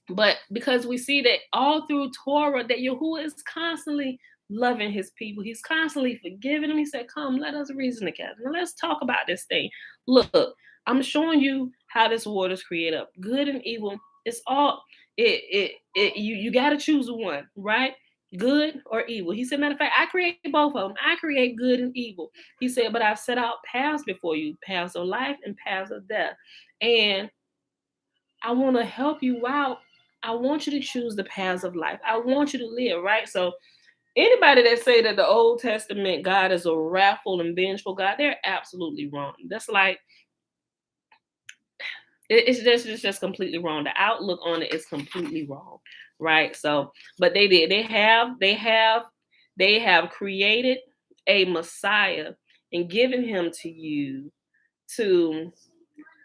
But because we see that all through Torah, that Yahuwah is constantly loving his people. He's constantly forgiving them. He said, come, let us reason together. Now let's talk about this thing. Look, I'm showing you how this world is created up. Good and evil. It's all you gotta choose one, right? Good or evil. He said, matter of fact, I create both of them. I create good and evil. He said, but I've set out paths before you, paths of life and paths of death. And I want to help you out. I want you to choose the paths of life. I want you to live, right? So anybody that say that the Old Testament God is a wrathful and vengeful God, they're absolutely wrong. That's like it's just completely wrong. The outlook on it is completely wrong, right? So, but they did. They have created a Messiah and given him to you to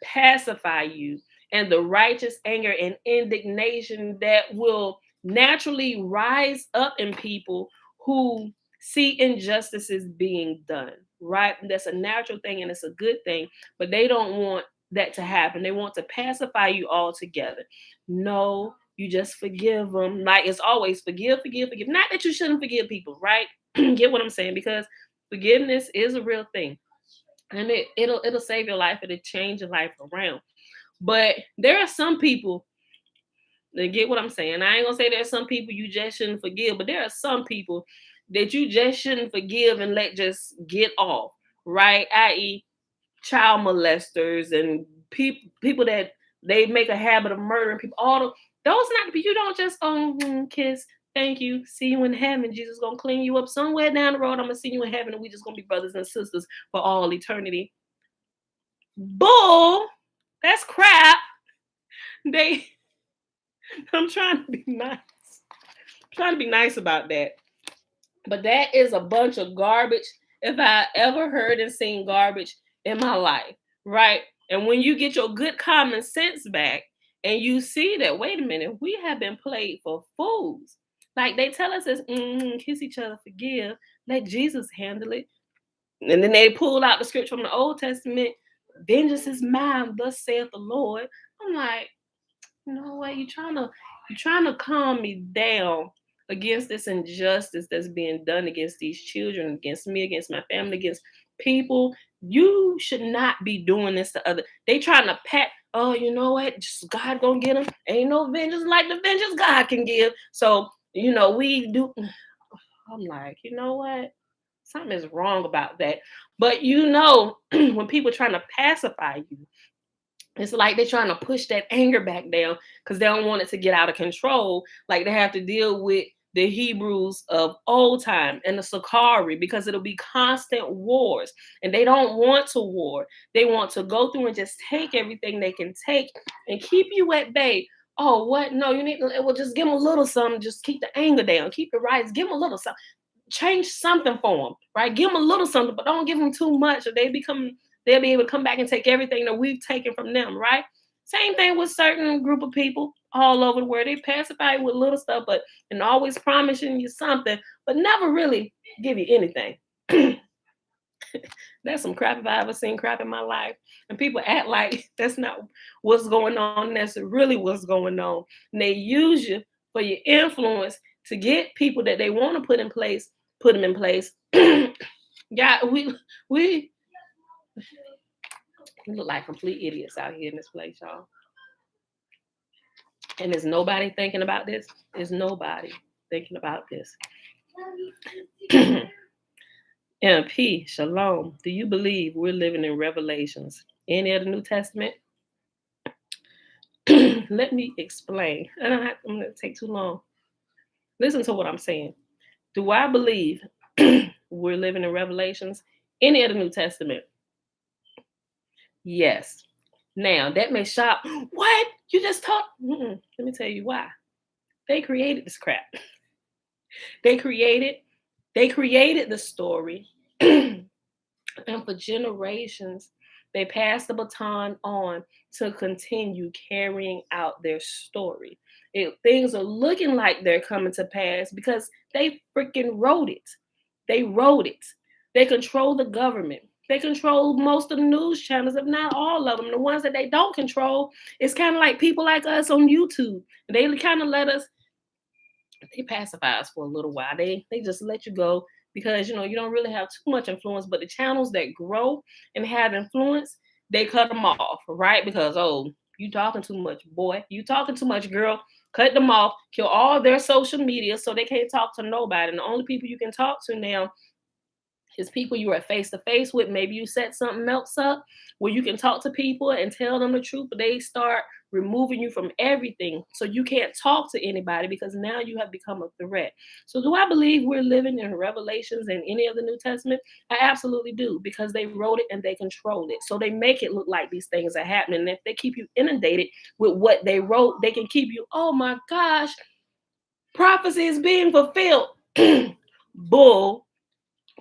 pacify you, and the righteous anger and indignation that will naturally rise up in people who see injustices being done, right? That's a natural thing and it's a good thing, but they don't want that to happen. They want to pacify you all together. No, you just forgive them. Like it's always forgive, forgive, forgive. Not that you shouldn't forgive people, right? Get what I'm saying? Because forgiveness is a real thing. And it'll save your life, it'll change your life around. But there are some people that get what I'm saying. I ain't gonna say there's some people you just shouldn't forgive, but there are some people that you just shouldn't forgive and let just get off, right? I.e., child molesters and people that they make a habit of murdering people. Those not the people you don't just kiss. Thank you. See you in heaven. Jesus gonna clean you up somewhere down the road. I'm gonna see you in heaven, and we just gonna be brothers and sisters for all eternity. Bull. That's crap. I'm trying to be nice. I'm trying to be nice about that. But that is a bunch of garbage if I ever heard and seen garbage in my life, right? And when you get your good common sense back and you see that, wait a minute, we have been played for fools. Like they tell us is kiss each other, forgive, let Jesus handle it. And then they pull out the scripture from the Old Testament, vengeance is mine, thus saith the Lord. I'm like, you know what? You're trying to calm me down against this injustice that's being done against these children, against me, against my family, against people. You should not be doing this to other. They trying to pat. Oh, you know what? Just God gonna get them. Ain't no vengeance like the vengeance God can give. So we do. I'm like, you know what? Something is wrong about that. But when people trying to pacify you, it's like they're trying to push that anger back down because they don't want it to get out of control. Like they have to deal with the Hebrews of old time and the Sakari because it'll be constant wars. And they don't want to war. They want to go through and just take everything they can take and keep you at bay. Oh, what? No, you need to just give them a little something. Just keep the anger down. Keep it right. Give them a little something. Change something for them, right? Give them a little something, but don't give them too much or they'll be able to come back and take everything that we've taken from them, right? Same thing with certain group of people all over the world. They pacify you with little stuff, and always promising you something, but never really give you anything. That's some crap if I ever seen crap in my life. And people act like that's not what's going on. That's really what's going on. And they use you for your influence to get people that they want to put them in place. Yeah, we look like complete idiots out here in this place, y'all. And there's nobody thinking about this. There's nobody thinking about this. MP, Shalom. Do you believe we're living in Revelations? Any of the New Testament? Let me explain. I'm going to take too long. Listen to what I'm saying. Do I believe we're living in Revelations? Any of the New Testament? Yes. Now, that may shock. What? You just talked? Let me tell you why. They created this crap. They created the story. And for generations, they passed the baton on to continue carrying out their story. Things are looking like they're coming to pass because they freaking wrote it. They wrote it. They control the government. They control most of the news channels, if not all of them. The ones that they don't control, it's kind of like people like us on YouTube. They kind of let us they pacify us for a little while. They just let you go because you know you don't really have too much influence. But the channels that grow and have influence, they cut them off, right? Because oh, you talking too much, boy. You talking too much, girl. Cut them off. Kill all their social media so they can't talk to nobody. And the only people you can talk to now is people you are face to face with. Maybe you set something else up where you can talk to people and tell them the truth, but they start removing you from everything. So you can't talk to anybody because now you have become a threat. So do I believe we're living in Revelations and any of the New Testament? I absolutely do, because they wrote it and they control it. So they make it look like these things are happening. And if they keep you inundated with what they wrote, they can keep you, oh my gosh, prophecy is being fulfilled. Bull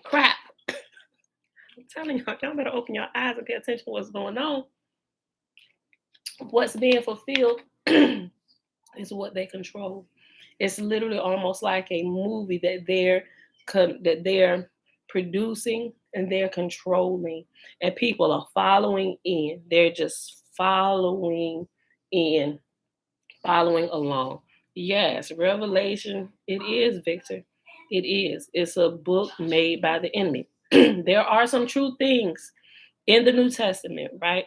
crap. I'm telling y'all better open your eyes and pay attention to what's going on. What's being fulfilled is what they control. It's literally almost like a movie that they're producing and they're controlling, and people are following in. They're just following in, following along. Yes, Revelation, it is, Victor. It is. It's a book made by the enemy. There are some true things in the New Testament, right?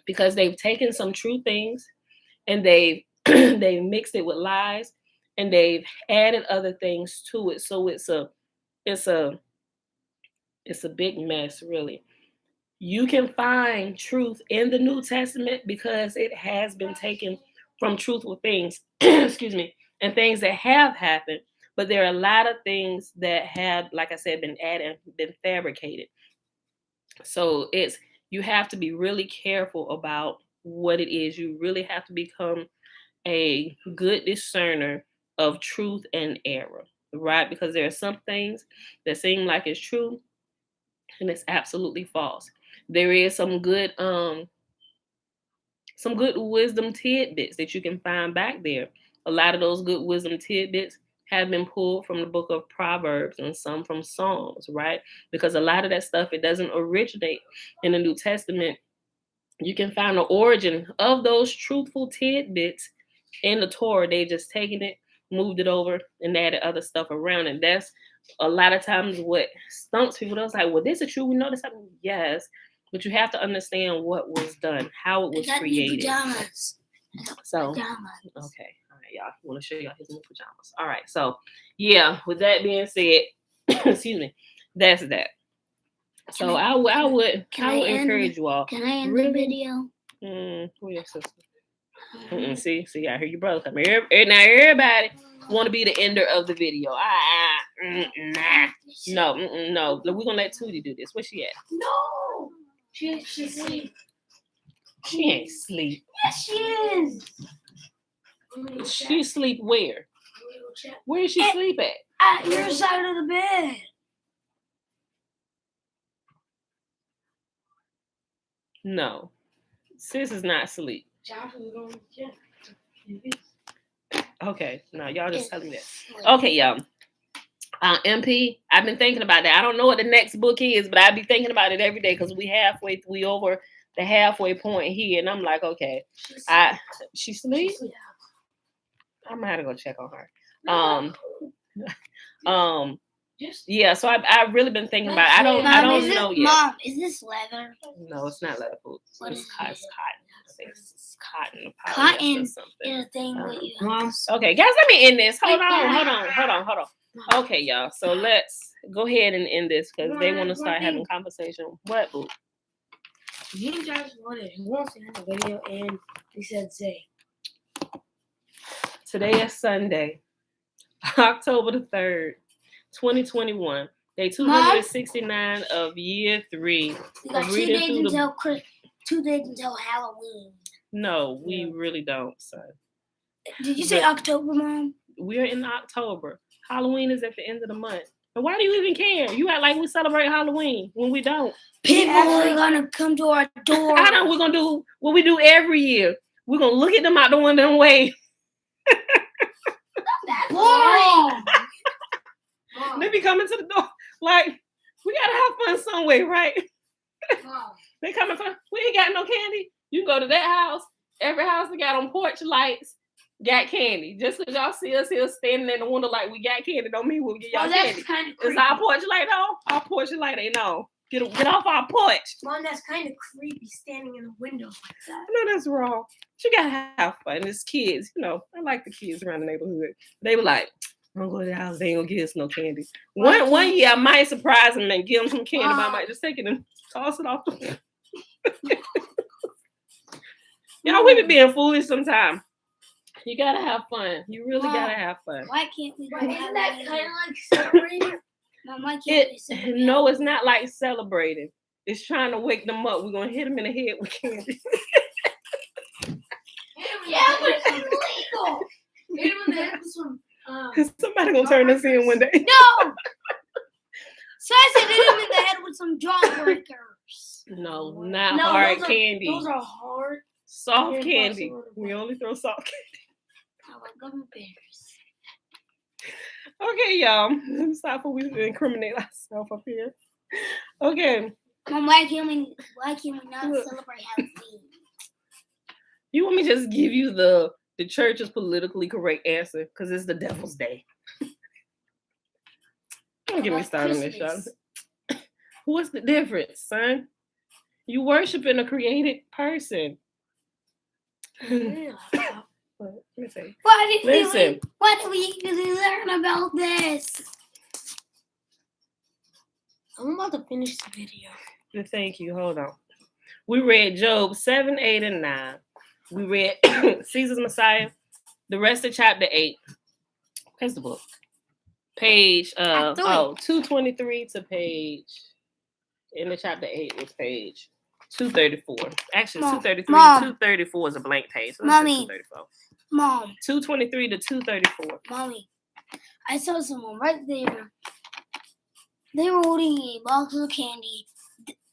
Because they've taken some true things and they've they've mixed it with lies and they've added other things to it. So it's a big mess, really. You can find truth in the New Testament because it has been taken from truthful things, excuse me, and things that have happened. But there are a lot of things that have, like I said, been added and been fabricated. So you have to be really careful about what it is. You really have to become a good discerner of truth and error, right? Because there are some things that seem like it's true and it's absolutely false. There is some good wisdom tidbits that you can find back there. A lot of those good wisdom tidbits have been pulled from the book of Proverbs and some from Psalms, right? Because a lot of that stuff, it doesn't originate in the New Testament. You can find the origin of those truthful tidbits in the Torah. They just taken it, moved it over, and added other stuff around. And that's a lot of times what stumps people. They're like, well, this is true. We know this happened. Yes. But you have to understand what was done, how it was created. Pajamas. So, Pajamas. okay. All right, y'all. I want to show y'all his new pajamas. All right. So, yeah, with that being said, excuse me, that's that. So I would encourage you all. Can I end the video? Who your sister? See, I hear your brother come here. Now everybody want to be the ender of the video. No. We're gonna let Tootie do this. Where she at? No. She's asleep. She ain't sleep. Yes, she is. She sleep where? Where is she sleep at? At your side of the bed. No. Sis is not asleep. Okay, no, y'all just telling me that. Okay, y'all. MP, I've been thinking about that. I don't know what the next book is, but I be thinking about it every day because we over the halfway point here, and I'm like, okay, she sleep. I'm gonna have to go check on her. Yeah. So I've really been thinking about it. I don't know yet. Mom, is this leather? No, it's not leather food. It's cotton. I think it's cotton. Cotton is a thing with you. Mom. Okay, guys, let me end this. Hold on. Okay, y'all. So let's go ahead and end this because they want to start having conversation. What, boo? Me and Josh wants to have a video, and we said say. Today is Sunday, October the 3rd, 2021. Day 269 of year 3. We got 2 days until Halloween. No, we really don't, son. Did you say October, Mom? We're in October. Halloween is at the end of the month. And why do you even care? You act like we celebrate Halloween when we don't. People are gonna come to our door. I know we're gonna do what we do every year. We're gonna look at them out the window and wave. Boring. They be coming to the door like we gotta have fun some way, right? They coming for we ain't got no candy. You go to that house. Every house they got on porch lights. got candy. Just because y'all see us here standing in the window like we got candy don't mean we'll get y'all Well, candy. that's kind of Is our porch light on? Our porch light ain't on. Get off our porch. Mom, that's kind of creepy standing in a window like that. No, that's wrong. You gotta have fun. It's kids, you know. I like the kids around the neighborhood. They were like, I'm gonna go to the house. They ain't gonna give us no candy. One year I might surprise them and give them some candy, but I might just take it and toss it off. Y'all, we be being foolish sometimes. You gotta have fun. You really gotta have fun. Why can't we? Isn't that kind of like celebrating? Mom, why can't we celebrate? No, it's not like celebrating. It's trying to wake them up. We're gonna hit them in the head with candy. Yeah, but it's illegal. Hit them in the head with some. Somebody gonna turn us in one day. No. So I said hit them in the head with some jawbreakers. No, not hard candy. Those are hard. Soft candy. We only throw soft candy. I like gummy bears. Okay, y'all. Stop before we incriminate ourselves up here. Okay. Mom, why can't we not celebrate Halloween? You want me to just give you the church's politically correct answer because it's the devil's day. Don't get me started on this, y'all. What's the difference, son? You worshiping a created person. Yeah. Let me see. Why did we even learn about this? I'm about to finish the video. Thank you. Hold on. We read Job 7, 8, and 9. We read Caesar's Messiah. The rest of chapter 8. Where's the book? Page 223 to page. In the chapter 8 was page 234. Actually, 233. 234 is a blank page. So Mommy. 234. Mom. 223 to 234. Mommy, I saw someone right there. They were holding a box of candy.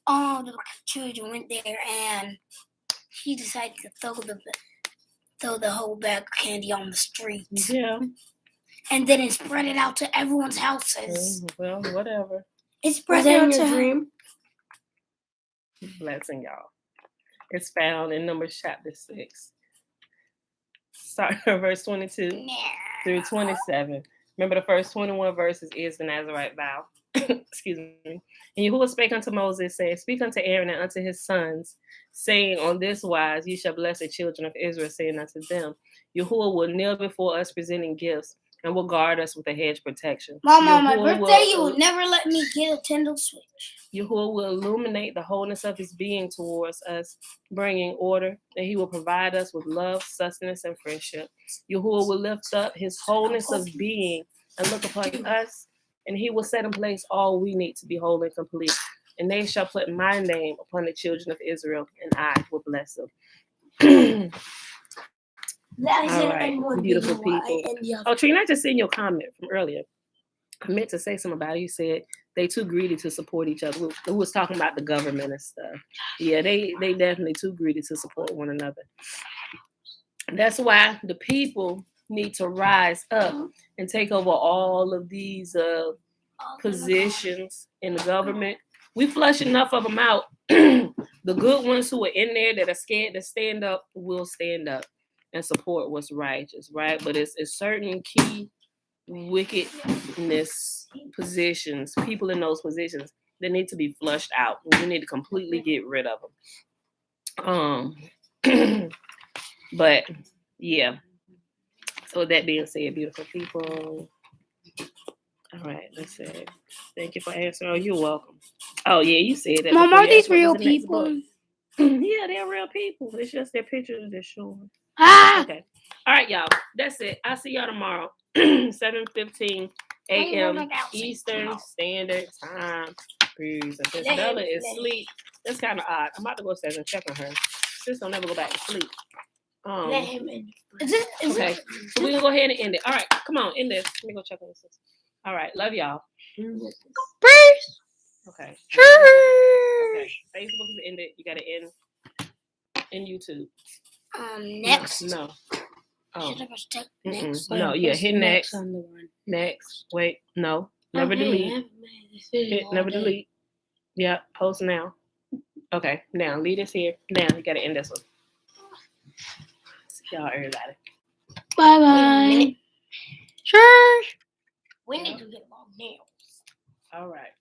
All the children went there, and she decided to throw the whole bag of candy on the street. Yeah. And then it spread it out to everyone's houses. Well, whatever. It spread out to dream. Blessing y'all. It's found in Numbers chapter 6. Starting at verse 22 through 27. Remember the first 21 verses is the Nazarite vow. Excuse me. And Yahuwah spake unto Moses, saying, Speak unto Aaron and unto his sons, saying, On this wise ye shall bless the children of Israel, saying unto them, Yahuwah will kneel before us presenting gifts, and will guard us with a hedge protection. Mom, on my birthday, you will never let me get a Nintendo Switch. Yahuwah will illuminate the wholeness of his being towards us, bringing order, and he will provide us with love, sustenance, and friendship. Yahuwah will lift up his wholeness of being and look upon us, and he will set in place all we need to be whole and complete. And they shall put my name upon the children of Israel, and I will bless them. All right, beautiful people. Oh, Trina, I just seen your comment from earlier. I meant to say something about it. You said they too greedy to support each other. We was talking about the government and stuff. Yeah, they definitely too greedy to support one another. That's why the people need to rise up and take over all of these positions in the government. We flush enough of them out. The good ones who are in there that are scared to stand up will stand up and support what's righteous, right? But it's certain key wickedness positions, people in those positions that need to be flushed out. We need to completely get rid of them. But yeah. So with that being said, beautiful people. All right, let's see. Thank you for answering. Oh, you're welcome. Oh yeah, you said that. Mom, are these real people? Yeah, they're real people. It's just their pictures they're showing. Okay. All right, y'all. That's it. I'll see y'all tomorrow. 7:15 a.m. Eastern Standard Time. Peace. And since Bella is asleep, that's kind of odd. I'm about to go upstairs and check on her. Sis don't never go back to sleep. Let him in. Okay. So we're gonna go ahead and end it. All right, come on, end this. Let me go check on this. All right, love y'all. Peace. Okay. Okay. Facebook is ended. You gotta end in YouTube. Next. No. Oh. Next. No, yeah, hit next. Next. Wait, no. Never delete. Hit never delete. Yeah, post now. Okay, now leave this here. Now you gotta end this one. See y'all, everybody. Bye Wait a bye. minute. Sure. When did you get long nails? All right.